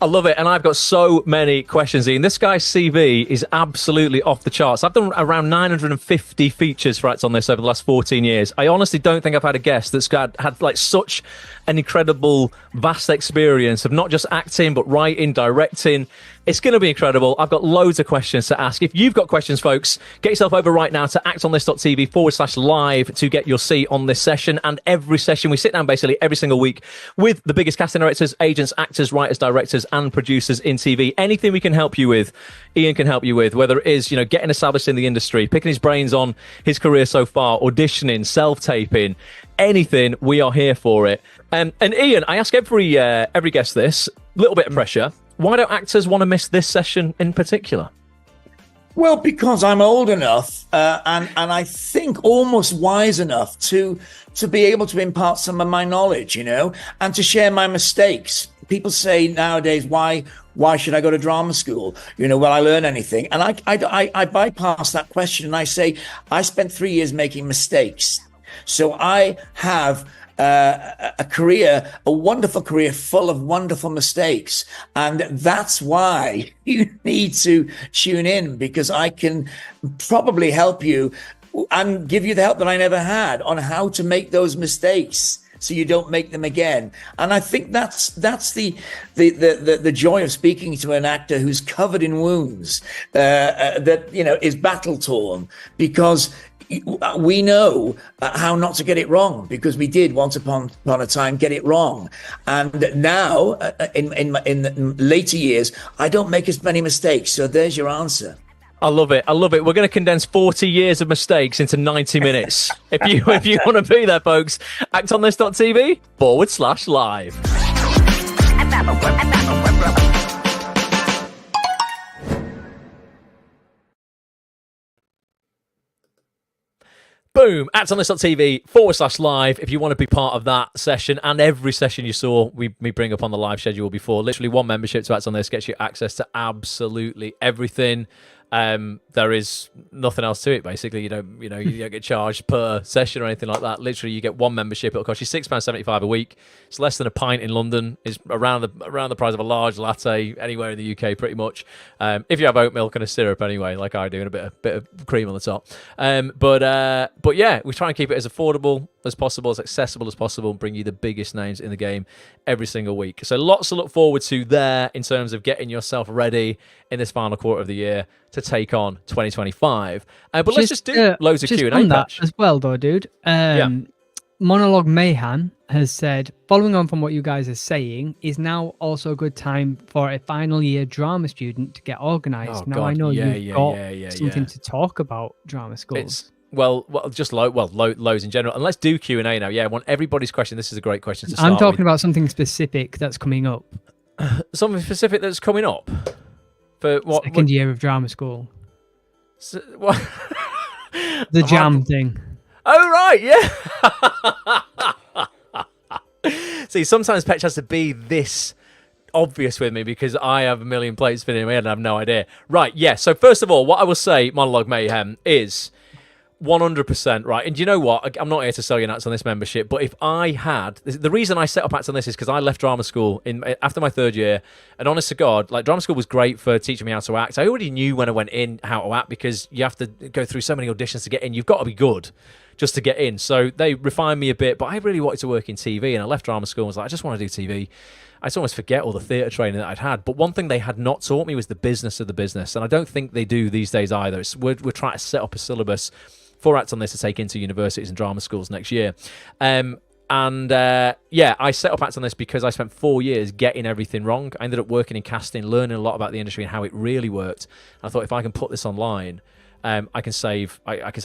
I love it, and I've got so many questions, Ian. This guy's CV is absolutely off the charts. I've done around 950 features for Acts On This over the last 14 years. I honestly don't think I've had a guest that's had like such an incredible, vast experience of not just acting, but writing, directing. It's going to be incredible. I've got loads of questions to ask. If you've got questions, folks, get yourself over right now to actonthis.tv/live to get your seat on this session. And every session, we sit down basically every single week with the biggest casting directors, agents, actors, writers, directors, and producers in TV. Anything we can help you with, Ian can help you with, whether it is, you know, getting established in the industry, picking his brains on his career so far, auditioning, self-taping, anything, we are here for it. And Ian, I ask every guest this, little bit of pressure. Why don't actors want to miss this session in particular? Well, because I'm old enough and I think almost wise enough to be able to impart some of my knowledge, you know, and to share my mistakes. People say nowadays, why should I go to drama school? You know, will I learn anything? And I bypass that question and I say, I spent 3 years making mistakes. So I have a career, a wonderful career full of wonderful mistakes. And that's why you need to tune in, because I can probably help you and give you the help that I never had on how to make those mistakes so you don't make them again. And I think that's the joy of speaking to an actor who's covered in wounds, that, you know, is battle torn, because we know how not to get it wrong, because we did once upon a time get it wrong. And now in later years, I don't make as many mistakes. So there's your answer. I love it. I love it. We're going to condense 40 years of mistakes into 90 minutes. If you want to be there, folks, actonthis.tv/live. Boom, actonthis.tv/live if you want to be part of that session, and every session you saw me bring up on the live schedule before. Literally one membership to Act On This gets you access to absolutely everything. There is nothing else to it, basically. You don't get charged per session or anything like that. Literally, you get one membership. It'll cost you £6.75 a week. It's less than a pint in London. It's around the price of a large latte anywhere in the UK, pretty much. If you have oat milk and a syrup anyway, like I do, and a bit of cream on the top. But yeah, we try and keep it as affordable as possible, as accessible as possible, and bring you the biggest names in the game every single week. So lots to look forward to there in terms of getting yourself ready in this final quarter of the year to take on 2025. But let's just do loads of Q&A, on that Petch. as well, though, dude. Monologue Mayhan has said, following on from what you guys are saying, is now also a good time for a final year drama student to get organized. Oh, now, God. I know Yeah, you've got something to talk about drama schools. It's loads in general. And let's do Q&A now. Yeah, I want everybody's question. This is a great question to start I'm talking with. about something specific that's coming up. Something specific that's coming up? For what? Second year of drama school. What? The jam thing. Oh, right, yeah. See, sometimes Petch has to be this obvious with me because I have a million plates spinning in my head and I have no idea. Right, yeah. So first of all, what I will say, Monologue Mayhem, is 100% right. And you know what? I'm not here to sell you Acts on This membership, but if I had... The reason I set up Acts on This is because I left drama school after my third year, and honest to God, like, drama school was great for teaching me how to act. I already knew when I went in how to act because you have to go through so many auditions to get in. You've got to be good just to get in. So they refined me a bit, but I really wanted to work in TV, and I left drama school and was like, I just want to do TV. I just almost forget all the theatre training that I'd had. But one thing they had not taught me was the business of the business, and I don't think they do these days either. We're trying to set up a syllabus for Acts on This to take into universities and drama schools next year. I set up Acts on This because I spent 4 years getting everything wrong. I ended up working in casting, learning a lot about the industry and how it really worked. And I thought, if I can put this online, I can save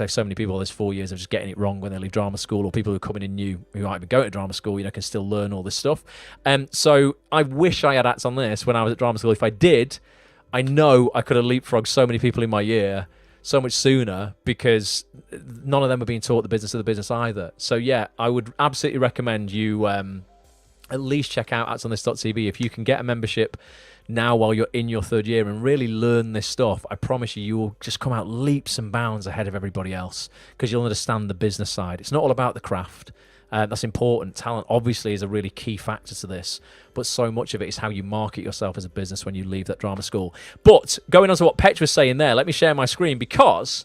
so many people. There's 4 years of just getting it wrong when they leave drama school, or people who are coming in new who might be going to drama school, can still learn all this stuff. So I wish I had Acts on This when I was at drama school. If I did, I know I could have leapfrogged so many people in my year so much sooner, because none of them are being taught the business of the business either. So yeah, I would absolutely recommend you at least check out actsonthis.tv. If you can get a membership now while you're in your third year and really learn this stuff, I promise you will just come out leaps and bounds ahead of everybody else, because you'll understand the business side. It's not all about the craft. That's important. Talent obviously is a really key factor to this, but so much of it is how you market yourself as a business when you leave that drama school. But going on to what Petch was saying there, let me share my screen, because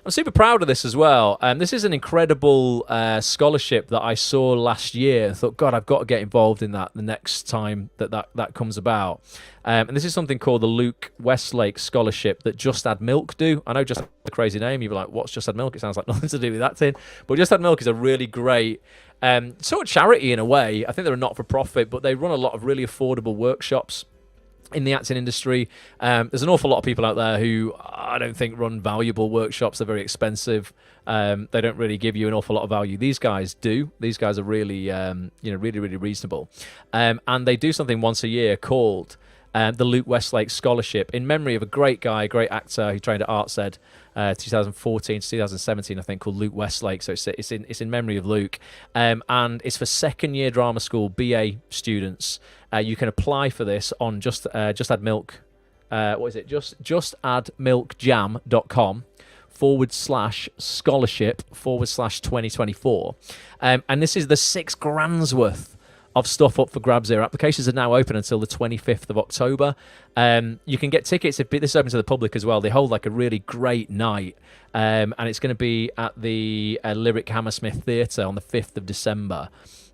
I'm super proud of this as well. This is an incredible scholarship that I saw last year. I thought, God, I've got to get involved in that the next time that comes about. And this is something called the Luke Westlake Scholarship that Just Add Milk do. I know Just Add a crazy name. You'd be like, what's Just Add Milk? It sounds like nothing to do with that thing. But Just Add Milk is a really great sort of charity in a way. I think they're a not-for-profit, but they run a lot of really affordable workshops in the acting industry. There's an awful lot of people out there who I don't think run valuable workshops. They're very expensive. They don't really give you an awful lot of value. These guys do. These guys are really, really, really reasonable. And they do something once a year called the Luke Westlake Scholarship, in memory of a great guy, great actor who trained at ArtSed 2014 to 2017, I think, called Luke Westlake. So it's in memory of Luke, and it's for second year drama school BA students. You can apply for this on Just Add Milk. What is it? justaddmilkjam.com/scholarship/2024. And this is the £6,000 worth of stuff up for grabs here. Applications are now open until the 25th of October. You can get tickets. If this is open to the public as well. They hold like a really great night, and it's going to be at the Lyric Hammersmith Theatre on the 5th of December.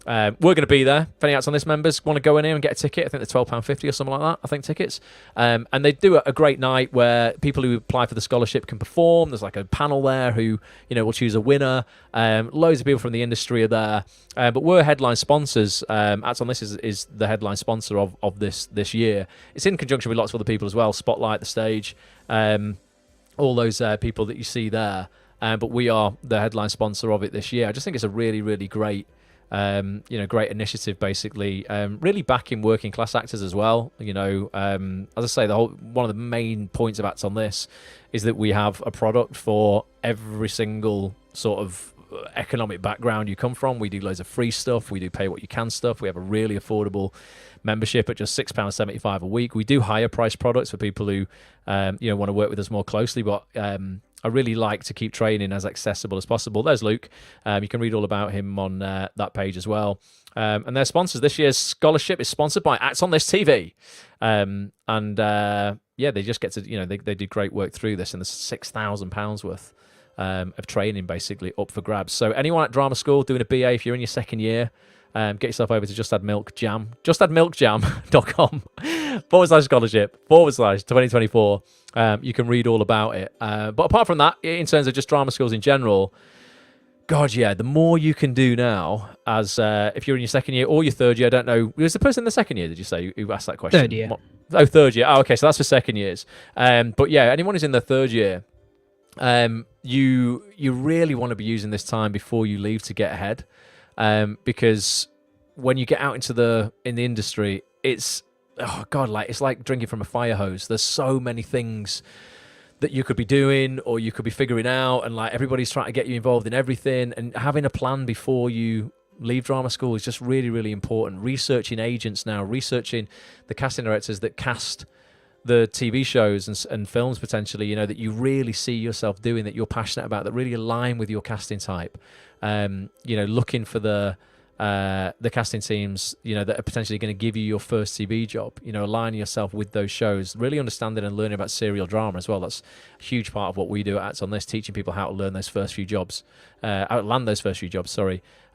We're going to be there. If any Acts on This members want to go in here and get a ticket, I think they're £12.50 or something like that, I think, tickets. And they do a great night where people who apply for the scholarship can perform. There's like a panel there who, will choose a winner. Loads of people from the industry are there. But we're headline sponsors. Acts on This is the headline sponsor of this year. It's in conjunction with lots of other people as well. Spotlight, The Stage, all those people that you see there. But we are the headline sponsor of it this year. I just think it's a really, really great great initiative, basically, really backing working class actors as well. As I say, one of the main points of Acts on This is that we have a product for every single sort of economic background you come from. We do loads of free stuff. We do pay what you can stuff. We have a really affordable membership at just £6.75 a week. We do higher price products for people who want to work with us more closely, but I really like to keep training as accessible as possible. There's Luke. You can read all about him on that page as well. And their sponsors. This year's scholarship is sponsored by Acts on This TV. They just get to, they do great work through this, and there's £6,000 worth of training basically up for grabs. So anyone at drama school doing a BA, if you're in your second year, get yourself over to justadmilkjam.com/scholarship/2024. You can read all about it. But apart from that, in terms of just drama schools in general, God, yeah, the more you can do now, as if you're in your second year or your third year, I don't know. Was the person in the second year, did you say, who asked that question? Third year. Oh, third year. Oh, okay, so that's for second years. But yeah, anyone who's in their third year, you really want to be using this time before you leave to get ahead, because when you get out into the industry, it's it's like drinking from a fire hose. There's so many things that you could be doing or you could be figuring out, and like everybody's trying to get you involved in everything, and having a plan before you leave drama school is just really, really important. Researching agents now, researching the casting directors that cast the TV shows and films potentially, that you really see yourself doing, that you're passionate about, that really align with your casting type. Looking for the casting teams, that are potentially going to give you your first TV job, aligning yourself with those shows, really understanding and learning about serial drama as well. That's a huge part of what we do at Act On This, teaching people how to learn those first few jobs, land those first few jobs,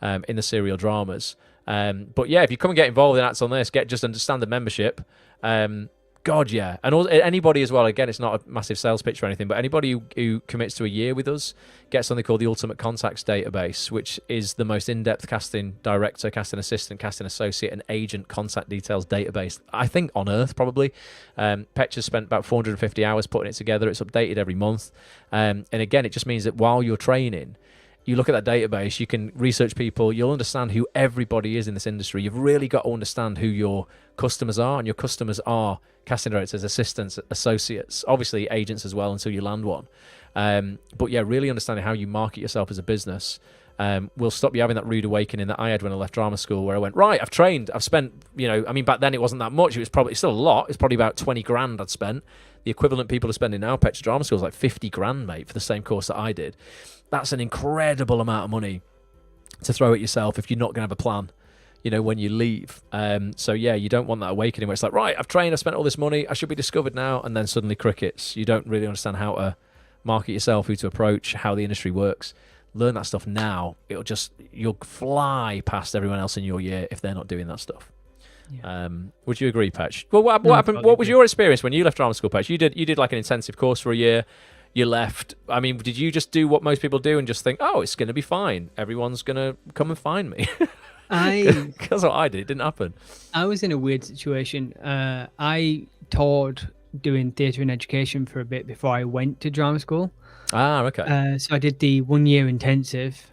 in the serial dramas. But yeah, if you come and get involved in Act On This, just understand the membership. God, yeah. And also, anybody as well, again, it's not a massive sales pitch or anything, but anybody who commits to a year with us gets something called the Ultimate Contacts Database, which is the most in-depth casting director, casting assistant, casting associate, and agent contact details database, I think, on Earth, probably. Petch has spent about 450 hours putting it together. It's updated every month. And again, it just means that while you're training, you look at that database, you can research people, you'll understand who everybody is in this industry. You've really got to understand who your customers are, and your customers are casting directors, assistants, associates, obviously agents as well until you land one. But yeah, really understanding how you market yourself as a business will stop you having that rude awakening that I had when I left drama school, where I went, right, I've trained, I've spent, back then it wasn't that much. It was probably still a lot. It's probably about 20 grand I'd spent. The equivalent people are spending now, Petch Drama School, is like 50 grand, mate, for the same course that I did. That's an incredible amount of money to throw at yourself if you're not going to have a plan, when you leave. So yeah, you don't want that awakening where it's like, right, I've trained, I've spent all this money, I should be discovered now, and then suddenly crickets. You don't really understand how to market yourself, who to approach, how the industry works. Learn that stuff now. You'll fly past everyone else in your year if they're not doing that stuff. Yeah. Would you agree, Petch? Well, what happened? What was your experience when you left drama school, Petch? You did like an intensive course for a year. You left. Did you just do what most people do and just think, oh, it's going to be fine, everyone's going to come and find me? That's what I did. It didn't happen. I was in a weird situation. I taught doing theatre and education for a bit before I went to drama school. Okay. So I did the 1 year intensive.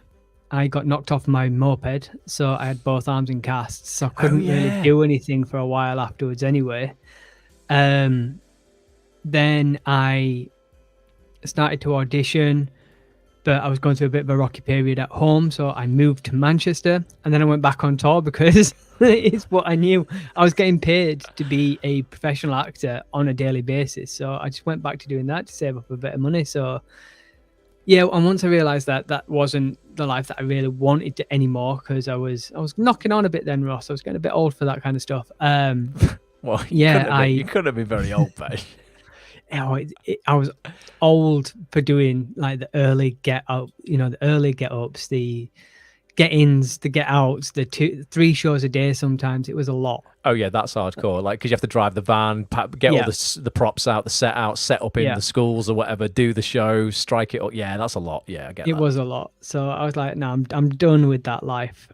I got knocked off my moped, so I had both arms in casts, so I couldn't really do anything for a while afterwards anyway. Then I started to audition, but I was going through a bit of a rocky period at home, so I moved to Manchester, and then I went back on tour because it's what I knew. I was getting paid to be a professional actor on a daily basis, so I just went back to doing that to save up a bit of money. So yeah, and once I realised that wasn't the life that I really wanted to anymore, because I was knocking on a bit then, Ross. I was getting a bit old for that kind of stuff. Well, you couldn't have been very old, mate. I was old for doing like the early get up, the early get ups, the get ins, the get outs, the 2-3 shows a day. Sometimes it was a lot. Oh yeah, that's hardcore. Like, because you have to drive the van, get all the props out, the set out, set up in the schools or whatever, do the show, strike it up. Yeah, that's a lot. Yeah, I get it. It was a lot. So I was like, no, I'm done with that life.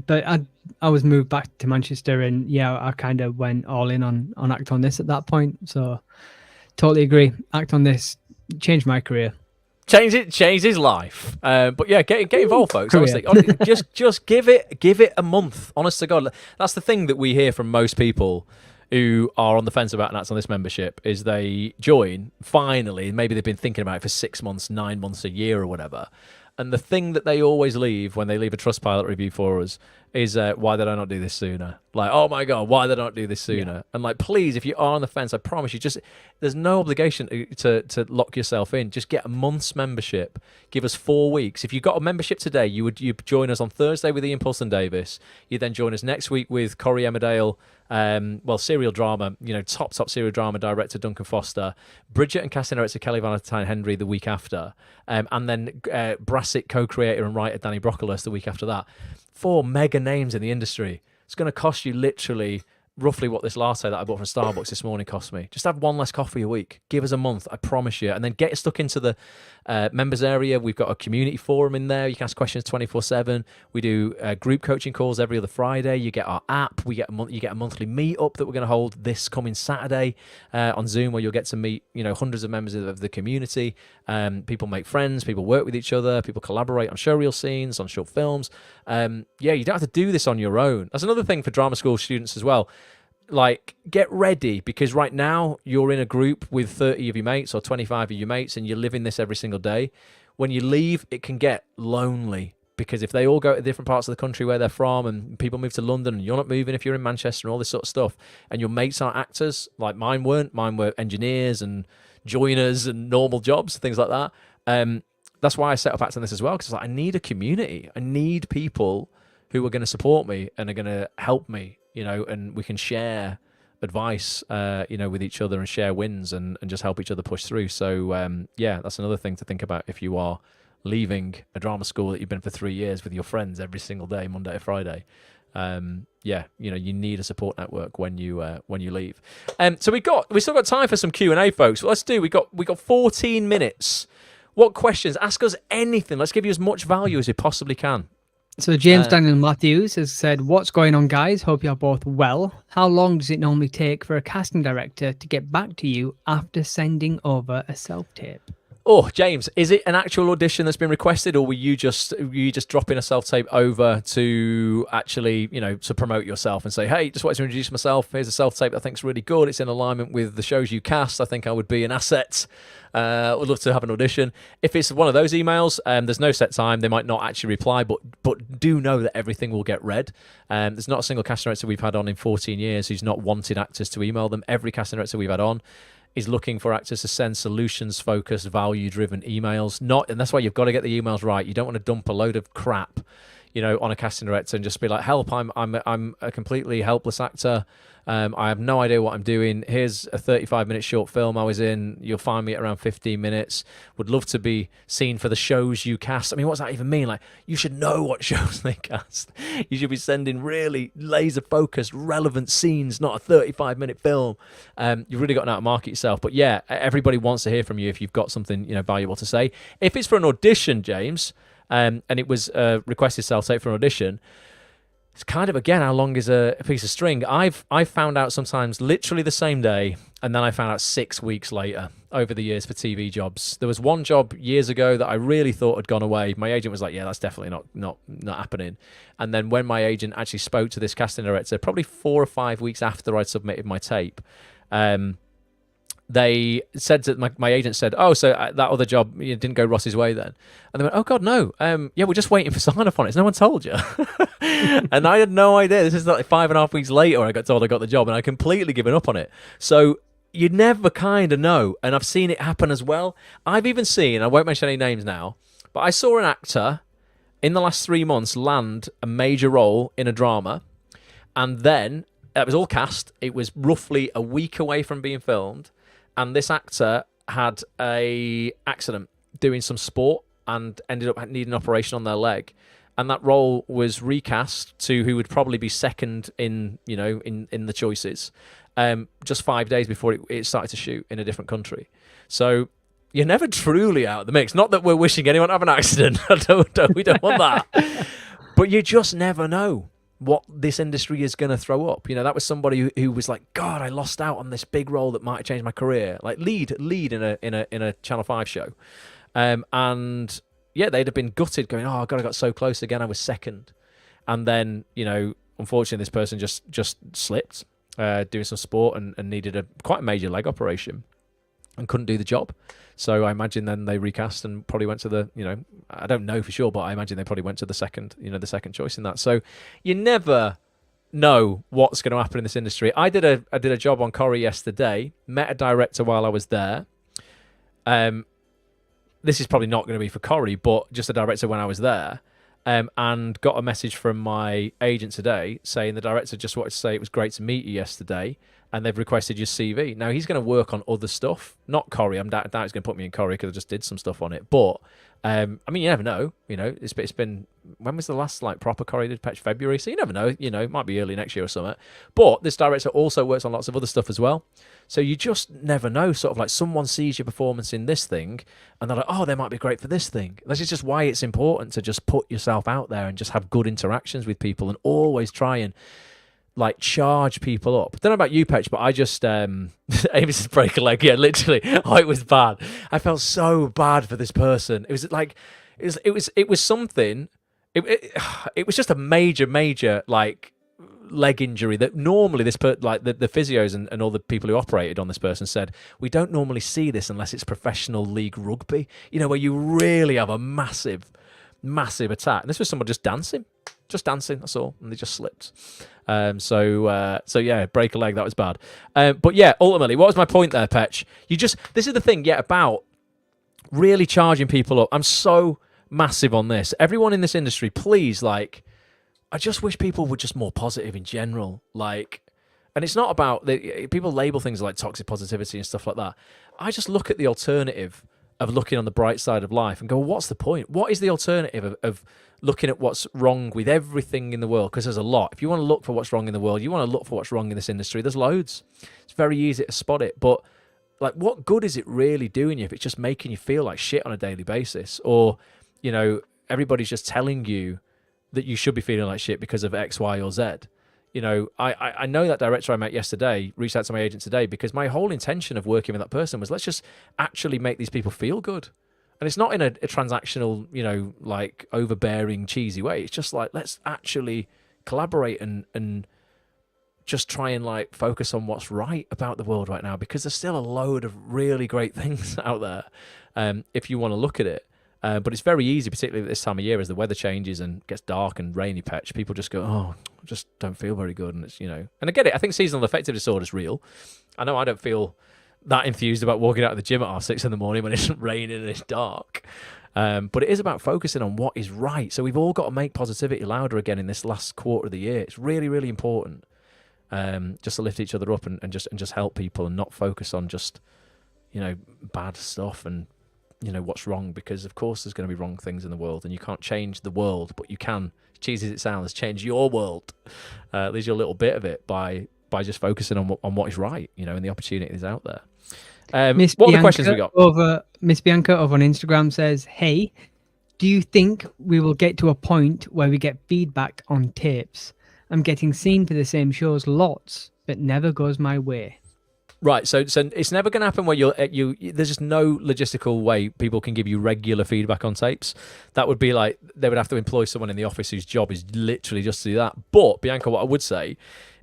But I was moved back to Manchester, and I kind of went all in on Act On This at that point. So totally agree. Act On This changed my career. Changed his life. But yeah, get involved, folks. Honestly, just give it a month. Honest to God, that's the thing that we hear from most people who are on the fence about an Act On This membership, is they join finally. Maybe they've been thinking about it for 6 months, 9 months, a year, or whatever. And the thing that they always leave when they leave a Trustpilot review for us is why did I not do this sooner? Like, oh my God, why did I not do this sooner? Yeah. And like, please, if you are on the fence, I promise you, there's no obligation to lock yourself in. Just get a month's membership. Give us 4 weeks. If you got a membership today, you join us on Thursday with Ian Paulson Davis. You then join us next week with Corey Emmerdale. Serial drama, top serial drama director Duncan Foster, Bridget and casting director Kelly Valentine Henry the week after, and then Brassic co-creator and writer Danny Broccolus the week after that. 4 mega names in the industry. It's going to cost you literally roughly what this latte that I bought from Starbucks this morning cost me. Just have one less coffee a week. Give us a month, I promise you. And then get stuck into the members area. We've got a community forum in there. You can ask questions 24/7. We do group coaching calls every other Friday. You get our app. You get a monthly meet-up that we're going to hold this coming Saturday on Zoom, where you'll get to meet hundreds of members of the community. People make friends. People work with each other. People collaborate on showreel scenes, on short films. You don't have to do this on your own. That's another thing for drama school students as well. Like, get ready, because right now you're in a group with 30 of your mates or 25 of your mates and you're living this every single day. When you leave, it can get lonely, because if they all go to different parts of the country where they're from, and people move to London and you're not moving if you're in Manchester and all this sort of stuff, and your mates aren't actors, like mine were engineers and joiners and normal jobs, things like that. That's why I set up Act On This as well, because I need a community. I need people who are going to support me and are going to help me, and we can share advice, with each other and share wins and just help each other push through. So, that's another thing to think about if you are leaving a drama school that you've been for 3 years with your friends every single day, Monday to Friday. You need a support network when you leave. So we still got time for some Q&A, folks. Well, let's do. We got 14 minutes. What questions? Ask us anything. Let's give you as much value as we possibly can. So James Daniel Matthews has said, what's going on, guys? Hope you're both well. How long does it normally take for a casting director to get back to you after sending over a self-tape? Oh, James, is it an actual audition that's been requested, or were you just dropping a self-tape over to actually, to promote yourself and say, hey, just wanted to introduce myself. Here's a self-tape that I think's really good. It's in alignment with the shows you cast. I think I would be an asset. Would love to have an audition. If it's one of those emails, there's no set time. They might not actually reply, but do know that everything will get read. There's not a single casting director we've had on in 14 years who's not wanted actors to email them. Every casting director we've had on is looking for actors to send solutions-focused, value-driven emails. And that's why you've got to get the emails right. You don't want to dump a load of crap, on a casting director and just be like, help, I'm a completely helpless actor. I have no idea what I'm doing. Here's a 35-minute short film I was in. You'll find me at around 15 minutes. Would love to be seen for the shows you cast. I mean, what's that even mean? Like, you should know what shows they cast. You should be sending really laser-focused, relevant scenes, not a 35-minute film. You've really got to know how to market yourself. But yeah, everybody wants to hear from you if you've got something valuable to say. If it's for an audition, James, and it was a requested self-tape for an audition, it's kind of, again, how long is a piece of string? I've found out sometimes literally the same day, and then I found out 6 weeks later over the years for TV jobs. There was one job years ago that I really thought had gone away. My agent was like, yeah, that's definitely not happening. And then when my agent actually spoke to this casting director, probably 4 or 5 weeks after I'd submitted my tape, they said that my agent said, oh, so that other job didn't go Ross's way then? And they went, oh, God, no. We're just waiting for sign-off on it. No one told you. And I had no idea. This is like 5.5 weeks later I got told I got the job, and I completely given up on it. So you never kind of know. And I've seen it happen as well. I've even seen, I won't mention any names now, but I saw an actor in the last 3 months land a major role in a drama, and then it was all cast. It was roughly a week away from being filmed. And this actor had a accident doing some sport and ended up needing an operation on their leg. And that role was recast to who would probably be second in the choices, just 5 days before it started to shoot in a different country. So you're never truly out of the mix. Not that we're wishing anyone to have an accident. We don't want that. But you just never know what this industry is going to throw up. That was somebody who was like, God, I lost out on this big role that might have changed my career. Like lead in a Channel 5 show. And yeah, they'd have been gutted going, oh God, I got so close again. I was second. And then, unfortunately, this person just slipped doing some sport and needed quite a major leg operation. and couldn't do the job. So I imagine then they recast and probably went to the, I don't know for sure, but I imagine they probably went to the second choice in that. So you never know what's going to happen in this industry. I did a job on Corrie yesterday, met a director while I was there. This is probably not going to be for Corrie, but just a director when I was there. And got a message from my agent today saying the director just wanted to say it was great to meet you yesterday, and they've requested your CV. Now, he's going to work on other stuff, not Corrie. I doubt he's going to put me in Corrie because I just did some stuff on it. But, I mean, you never know. It's been, when was the last proper Corrie did Petch? February? So you never know. It might be early next year or something. But this director also works on lots of other stuff as well. So you just never know. Sort of like someone sees your performance in this thing and they're like, oh, they might be great for this thing. This is just why it's important to just put yourself out there and just have good interactions with people and always try and charge people up. I don't know about you, Petch, but I just Amy's break a leg. Yeah, literally. Oh, it was bad. I felt so bad for this person. It was like it was something. It was just a major leg injury that normally the physios and all the people who operated on this person said we don't normally see this unless it's professional league rugby. Where you really have a massive attack. And this was someone just dancing, that's all, and they just slipped. So yeah, break a leg, that was bad. But yeah, ultimately, what was my point there, Petch? This is the thing, about really charging people up. I'm so massive on this. Everyone in this industry, please, I just wish people were just more positive in general. And it's not about people label things like toxic positivity and stuff like that. I just look at the alternative of looking on the bright side of life and go, what's the point? What is the alternative of looking at what's wrong with everything in the world? Because there's a lot. If you want to look for what's wrong in the world, you want to look for what's wrong in this industry, there's loads. It's very easy to spot it. But what good is it really doing you if it's just making you feel like shit on a daily basis? Or, everybody's just telling you that you should be feeling like shit because of X, Y, or Z. I know that director I met yesterday reached out to my agent today because my whole intention of working with that person was let's just actually make these people feel good. And it's not in a transactional, overbearing, cheesy way. It's just let's actually collaborate and just try and focus on what's right about the world right now, because there's still a load of really great things out there if you want to look at it. But it's very easy, particularly at this time of year, as the weather changes and gets dark and rainy, Petch, people just go, oh, I just don't feel very good. And it's, and I get it. I think seasonal affective disorder is real. I know I don't feel that enthused about walking out of the gym at 6:30 in the morning when it's raining and it's dark. But it is about focusing on what is right. So we've all got to make positivity louder again in this last quarter of the year. It's really, really important just to lift each other up and just help people and not focus on just, bad stuff and, what's wrong, because of course there's going to be wrong things in the world and you can't change the world, but you can, as cheesy as it sounds, change your world. At least a little bit of it by just focusing on what is right, and the opportunities out there. What are the questions we got? Miss Bianca over on Instagram says, hey, do you think we will get to a point where we get feedback on tapes? I'm getting seen for the same shows lots, but never goes my way. Right, so it's never going to happen where there's just no logistical way people can give you regular feedback on tapes. That would be they would have to employ someone in the office whose job is literally just to do that. But, Bianca, what I would say,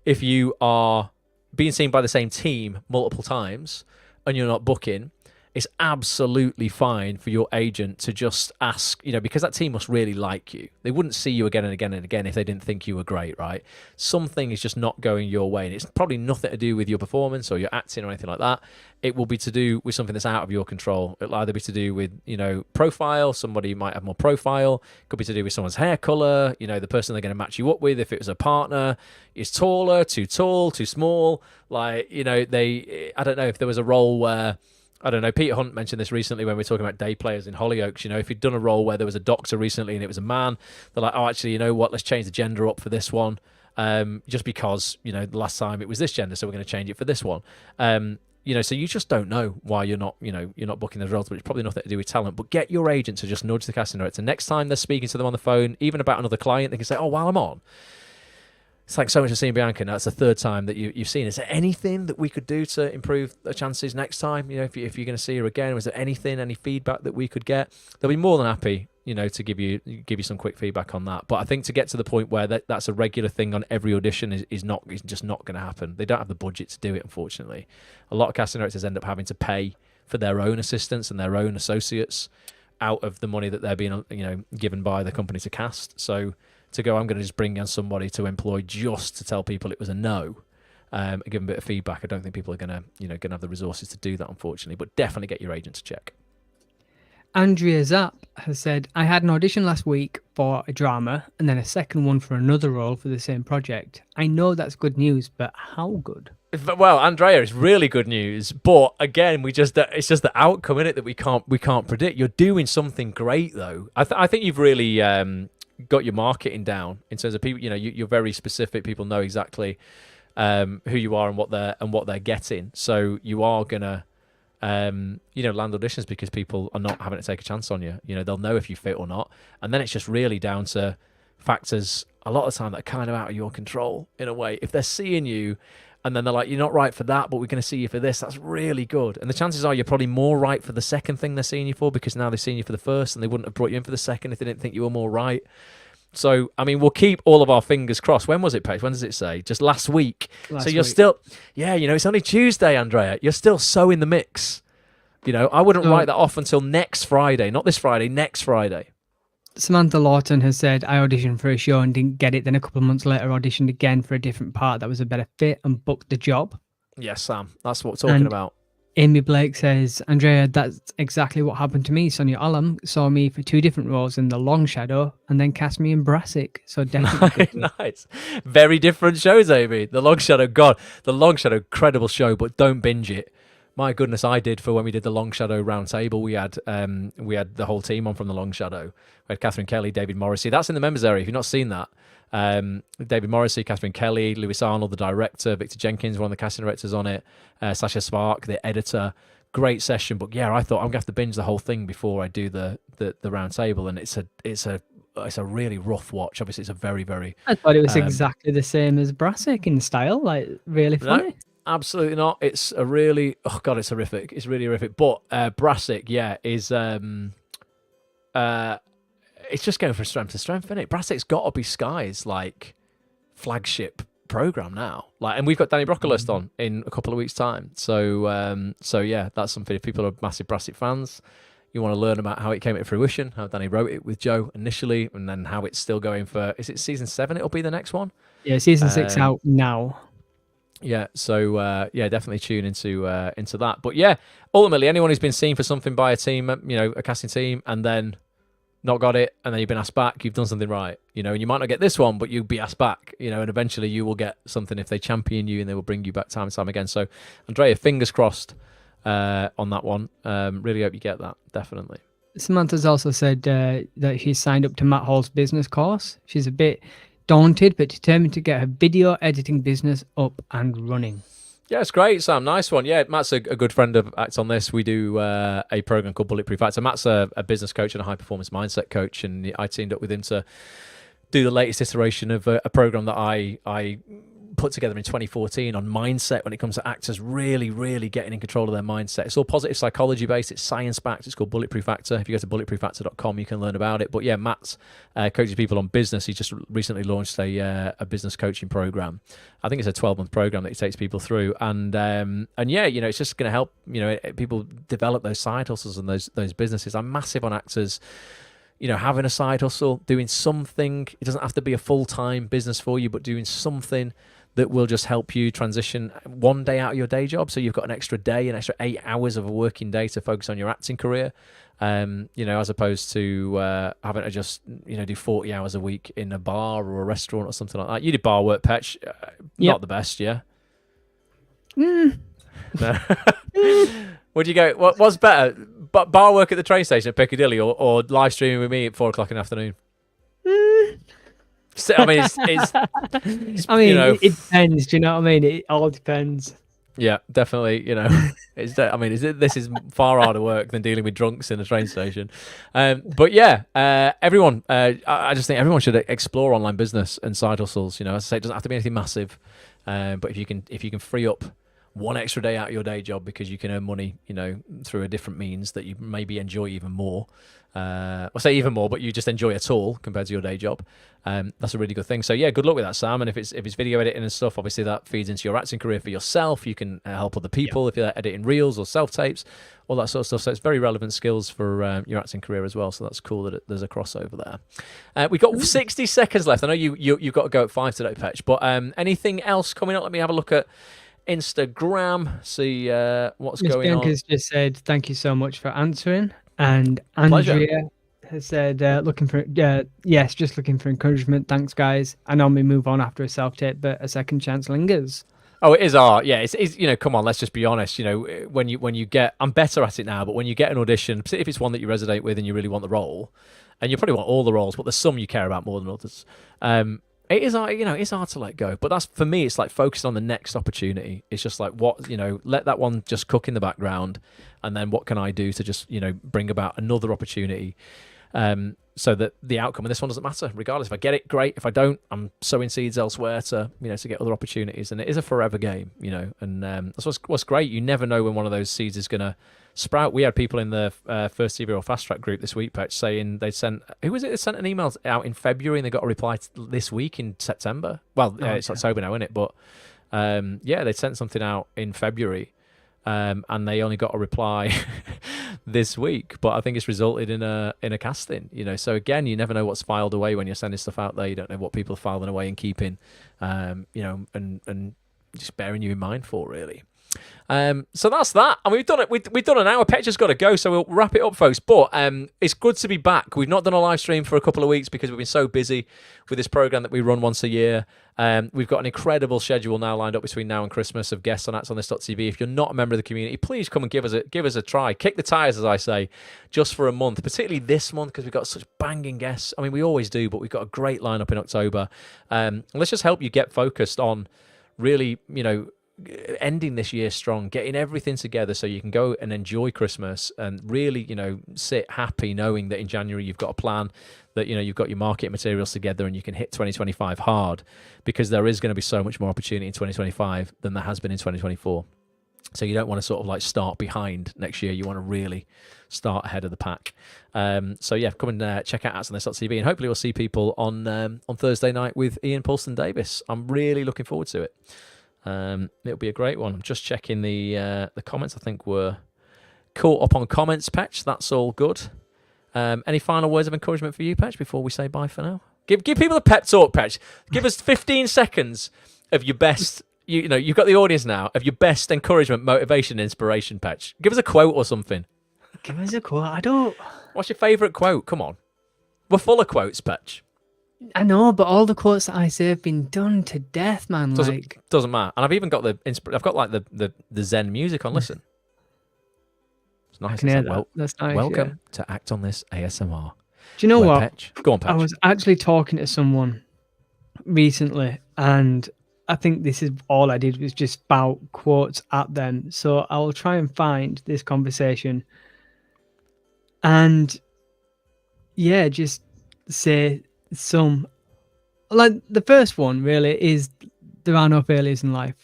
if you are being seen by the same team multiple times and you're not booking, it's absolutely fine for your agent to just ask, because that team must really like you. They wouldn't see you again and again and again if they didn't think you were great, right? Something is just not going your way, and it's probably nothing to do with your performance or your acting or anything like that. It will be to do with something that's out of your control. It'll either be to do with, profile. Somebody might have more profile. It could be to do with someone's hair color, the person they're going to match you up with. If it was a partner, is taller, too tall, too small. I don't know if there was a role where, I don't know, Peter Hunt mentioned this recently when we were talking about day players in Hollyoaks. If you'd done a role where there was a doctor recently and it was a man, they're like, oh, actually, you know what, let's change the gender up for this one. Just because, the last time it was this gender, so we're going to change it for this one. So you just don't know why you're not booking those roles, but it's probably nothing to do with talent. But get your agent to just nudge the casting director. Next time they're speaking to them on the phone, even about another client, they can say, oh, while I'm on, it's like so much of seeing Bianca. Now it's the third time that you've seen. Is there anything that we could do to improve the chances next time? If you're going to see her again, was there any feedback that we could get? They'll be more than happy, to give you some quick feedback on that. But I think to get to the point where that's a regular thing on every audition is just not going to happen. They don't have the budget to do it, unfortunately. A lot of casting directors end up having to pay for their own assistants and their own associates out of the money that they're being, given by the company to cast. So to go, I'm going to just bring in somebody to employ just to tell people it was a no, and give them a bit of feedback. I don't think people are going to have the resources to do that, unfortunately. But definitely get your agent to check. Andrea Zapp has said, I had an audition last week for a drama and then a second one for another role for the same project. I know that's good news, but how good? Well, Andrea, it's really good news, but again, it's just the outcome in it that we can't predict. You're doing something great, though. I think you've really got your marketing down in terms of people. You're very specific. People know exactly who you are and what they're getting. So you are gonna land auditions because people are not having to take a chance on you. They'll know if you fit or not, and then it's just really down to factors a lot of the time that are kind of out of your control in a way. If they're seeing you and then they're like, you're not right for that, but we're going to see you for this, that's really good. And the chances are you're probably more right for the second thing they're seeing you for, because now they've seen you for the first and they wouldn't have brought you in for the second if they didn't think you were more right. So, I mean, we'll keep all of our fingers crossed. When was it, Paige? When does it say? Just last week. So you're still, it's only Tuesday, Andrea. You're still so in the mix. I wouldn't write that off until next Friday. Not this Friday, next Friday. Samantha Lawton has said, I auditioned for a show and didn't get it. Then a couple of months later, auditioned again for a different part that was a better fit and booked the job. Yes, Sam. That's what we're talking about. Amy Blake says, Andrea, that's exactly what happened to me. Sonia Allam saw me for 2 different roles in The Long Shadow and then cast me in Brassic. So definitely. Nice. Very different shows, Amy. The Long Shadow, God. The Long Shadow, incredible show, but don't binge it. My goodness, I did for when we did the Long Shadow round table. We had the whole team on from the Long Shadow. We had Catherine Kelly, David Morrissey. That's in the members area if you've not seen that. David Morrissey, Catherine Kelly, Lewis Arnold, the director, Victor Jenkins, one of the casting directors on it, Sasha Spark, the editor. Great session. But yeah, I thought I'm gonna have to binge the whole thing before I do the round table, and it's a really rough watch. Obviously, it's a very, very. I thought it was exactly the same as Brassic in style, like really funny. No, absolutely not. It's a really, oh God, it's horrific. It's really horrific. But Brassic, yeah, is it's just going from strength to strength, isn't it? Brassic's got to be Sky's flagship program now. And we've got Danny Brocklehurst on in a couple of weeks' time. So yeah, that's something. If people are massive Brassic fans, you want to learn about how it came to fruition, how Danny wrote it with Joe initially, and then how it's still going for. Is it season 7? It'll be the next one. Yeah, season 6 out now. Yeah, so definitely tune into that. But yeah, ultimately, anyone who's been seen for something by a team, a casting team, and then not got it, and then you've been asked back, you've done something right, and you might not get this one, but you'll be asked back, and eventually you will get something if they champion you, and they will bring you back time and time again. So, Andrea, fingers crossed on that one. Really hope you get that, definitely. Samantha's also said that she's signed up to Matt Hall's business course. She's a bit daunted, but determined to get her video editing business up and running. Yeah, it's great, Sam. Nice one. Yeah, Matt's a good friend of Act On This. We do a program called Bulletproof Actor. Matt's a business coach and a high-performance mindset coach, and I teamed up with him to do the latest iteration of a program that I put together in 2014 on mindset when it comes to actors really, really getting in control of their mindset. It's all positive psychology based. It's science backed. It's called Bulletproof Actor. If you go to bulletproofactor.com, you can learn about it. But yeah, Matt's coaches people on business. He just recently launched a business coaching program. I think it's a 12-month program that he takes people through. And yeah, it's just going to help, people develop those side hustles and those businesses. I'm massive on actors, having a side hustle, doing something. It doesn't have to be a full-time business for you, but doing something that will just help you transition one day out of your day job. So you've got an extra day, an extra 8 hours of a working day to focus on your acting career, as opposed to having to just, do 40 hours a week in a bar or a restaurant or something like that. You did bar work, Petch. Not the best, yeah? No. Would you go, what's better, bar work at the train station at Piccadilly or live streaming with me at 4 o'clock in the afternoon? I mean, it depends. Do you know what I mean? It all depends. Yeah, definitely. This is far harder work than dealing with drunks in a train station. But yeah, everyone. I just think everyone should explore online business and side hustles. As I say, it doesn't have to be anything massive. But if you can free up one extra day out of your day job because you can earn money, through a different means that you maybe enjoy even more. I'll say even more, but you just enjoy it all compared to your day job. That's a really good thing. So yeah, good luck with that, Sam. And if it's video editing and stuff, obviously that feeds into your acting career for yourself. You can help other people if you're editing reels or self-tapes, all that sort of stuff. So it's very relevant skills for your acting career as well. So that's cool that there's a crossover there. We've got 60 seconds left. I know you've got to go at 5 today, Petch, but anything else coming up? Let me have a look at Instagram, see what's going on. Bianca's just said thank you so much for answering, and Andrea Pleasure. has said looking for just looking for encouragement. Thanks, guys. I normally move on after a self-tape, but a second chance lingers. Oh, it is art. Yeah, it's come on, let's just be honest. When you get, I'm better at it now, but when you get an audition, particularly if it's one that you resonate with and you really want the role, and you probably want all the roles, but there's some you care about more than others. It is hard, it's hard to let go. But that's, for me, it's like focusing on the next opportunity. It's just like, let that one just cook in the background. And then what can I do to just, bring about another opportunity so that the outcome of this one doesn't matter. Regardless, if I get it, great. If I don't, I'm sowing seeds elsewhere to get other opportunities. And it is a forever game, and that's what's great. You never know when one of those seeds is going to sprout. We had people in the first TV or fast track group this week, Petch, saying they sent an email out in February and they got a reply this week in September. Well, it's October now, isn't it? But they sent something out in February and they only got a reply this week. But I think it's resulted in a casting. So again, you never know what's filed away when you're sending stuff out there. You don't know what people are filing away and keeping, and just bearing you in mind for, really. So that's that, and we've done it. We've done an hour. Petch has got to go, so we'll wrap it up, folks. But it's good to be back. We've not done a live stream for a couple of weeks because we've been so busy with this program that we run once a year. We've got an incredible schedule now lined up between now and Christmas of guests on actonthis.tv. If you're not a member of the community, please come and give us a try. Kick the tires, as I say, just for a month, particularly this month because we've got such banging guests. I mean, we always do, but we've got a great lineup in October. Let's just help you get focused on really, ending this year strong, getting everything together so you can go and enjoy Christmas and really, sit happy knowing that in January you've got a plan, that, you've got your market materials together and you can hit 2025 hard, because there is going to be so much more opportunity in 2025 than there has been in 2024. So you don't want to sort of like start behind next year. You want to really start ahead of the pack. So yeah, come and check out actonthis.tv, and hopefully we'll see people on Thursday night with Ian Paulston Davis. I'm really looking forward to it. It'll be a great one. I'm just checking the comments. I think we're caught up on comments, Petch. That's all good. Any final words of encouragement for you, Petch, before we say bye for now? Give people a pep talk, Petch. Give us 15 seconds of your best. You've got the audience now, of your best encouragement, motivation, inspiration, Petch. Give us a quote or something. Give us a quote. I don't. What's your favourite quote? Come on. We're full of quotes, Petch. I know, but all the quotes that I say have been done to death, man. Doesn't matter. And I've even got I've got like the Zen music on. Listen, it's nice. I can hear that. That's nice. Welcome to Act On This ASMR. Do you know what? Petch. Go on, Petch. I was actually talking to someone recently, and I think this is all I did was just spout quotes at them. So I'll try and find this conversation, and just say some, like the first one really is, there are no failures in life,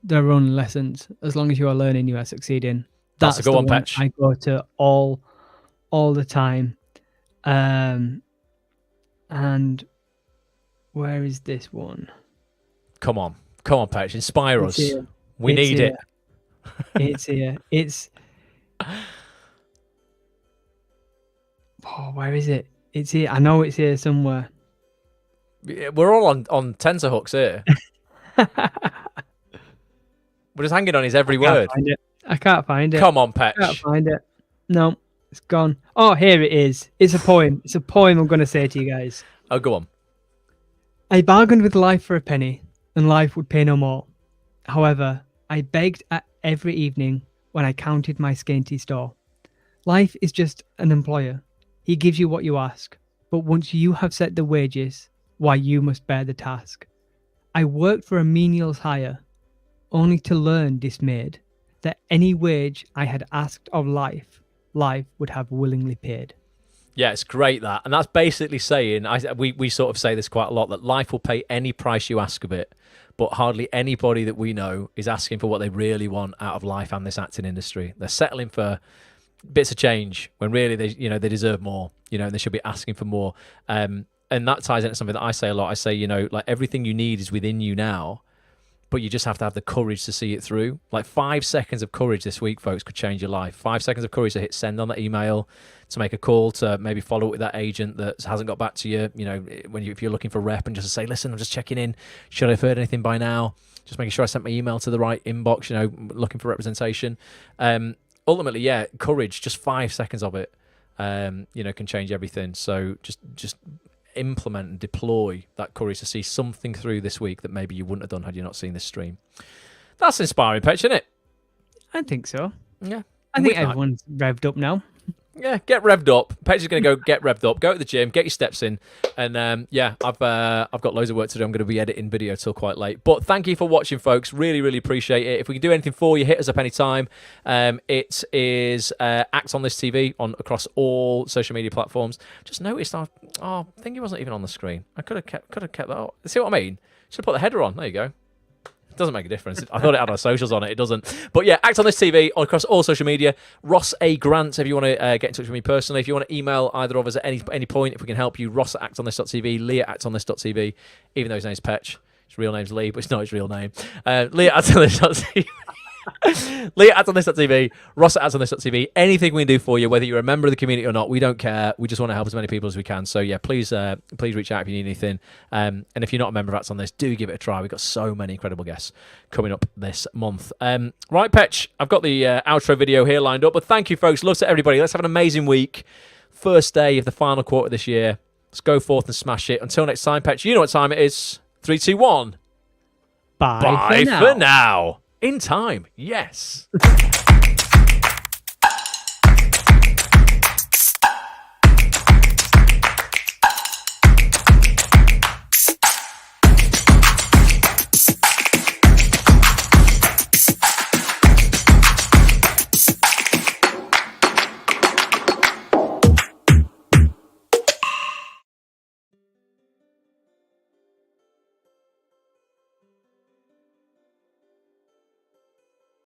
there are only lessons. As long as you are learning, you are succeeding. That's a good one, Petch. I go to all the time. And where is this one? Come on, Petch, inspire us. We it's need here. it. It's here. It's where is it? It's here. I know it's here somewhere. We're all on tenterhooks here. We're just hanging on his every word. I can't find it. Come on, Petch. I can't find it. No, it's gone. Oh, here it is. It's a poem. It's a poem I'm going to say to you guys. Oh, go on. I bargained with life for a penny, and life would pay no more. However, I begged every evening when I counted my scanty store. Life is just an employer. He gives you what you ask, but once you have set the wages, why, you must bear the task. I worked for a menial's hire, only to learn dismayed that any wage I had asked of life, life would have willingly paid. Yeah, it's great that. And that's basically saying, we sort of say this quite a lot, that life will pay any price you ask of it, but hardly anybody that we know is asking for what they really want out of life and this acting industry. They're settling for bits of change when really they deserve more, and they should be asking for more. And that ties into something that I say a lot. I say, like everything you need is within you now, but you just have to have the courage to see it through. Like 5 seconds of courage this week, folks, could change your life. 5 seconds of courage to hit send on that email, to make a call, to maybe follow up with that agent that hasn't got back to you, if you're looking for rep, and just to say, listen, I'm just checking in. Should I have heard anything by now? Just making sure I sent my email to the right inbox, looking for representation. Ultimately, yeah, courage, just 5 seconds of it, can change everything. So just implement and deploy that courage to see something through this week that maybe you wouldn't have done had you not seen this stream. That's inspiring, Petch, isn't it? I think so. Yeah. I think everyone's revved up now. Yeah, get revved up. Petch is going to go get revved up. Go to the gym, get your steps in, and I've got loads of work to do. I'm going to be editing video till quite late. But thank you for watching, folks. Really, really appreciate it. If we can do anything for you, hit us up anytime. It is Act On This TV across all social media platforms. Just noticed our thingy wasn't even on the screen. I could have kept that up. See what I mean? Should have put the header on. There you go. Doesn't make a difference. I thought it had our socials on it. It doesn't. But yeah, Act On This TV across all social media. Ross A. Grant, if you want to get in touch with me personally, if you want to email either of us at any point, if we can help you, Ross at actonthis.tv, Lee at actonthis.tv, even though his name's Petch. His real name's Lee, but it's not his real name. Lee at actonthis.tv. Lee at actonthis.tv, Ross at actonthis.tv. Anything we can do for you, whether you're a member of the community or not, we don't care. We just want to help as many people as we can. So yeah, please reach out if you need anything. And if you're not a member of Act On This, do give it a try. We've got so many incredible guests coming up this month. Right, Petch, I've got the outro video here lined up, but thank you, folks. Love to everybody. Let's have an amazing week. First day of the final quarter this year. Let's go forth and smash it. Until next time, Petch, you know what time it is. 3, 2, 1. Bye for now. In time, yes.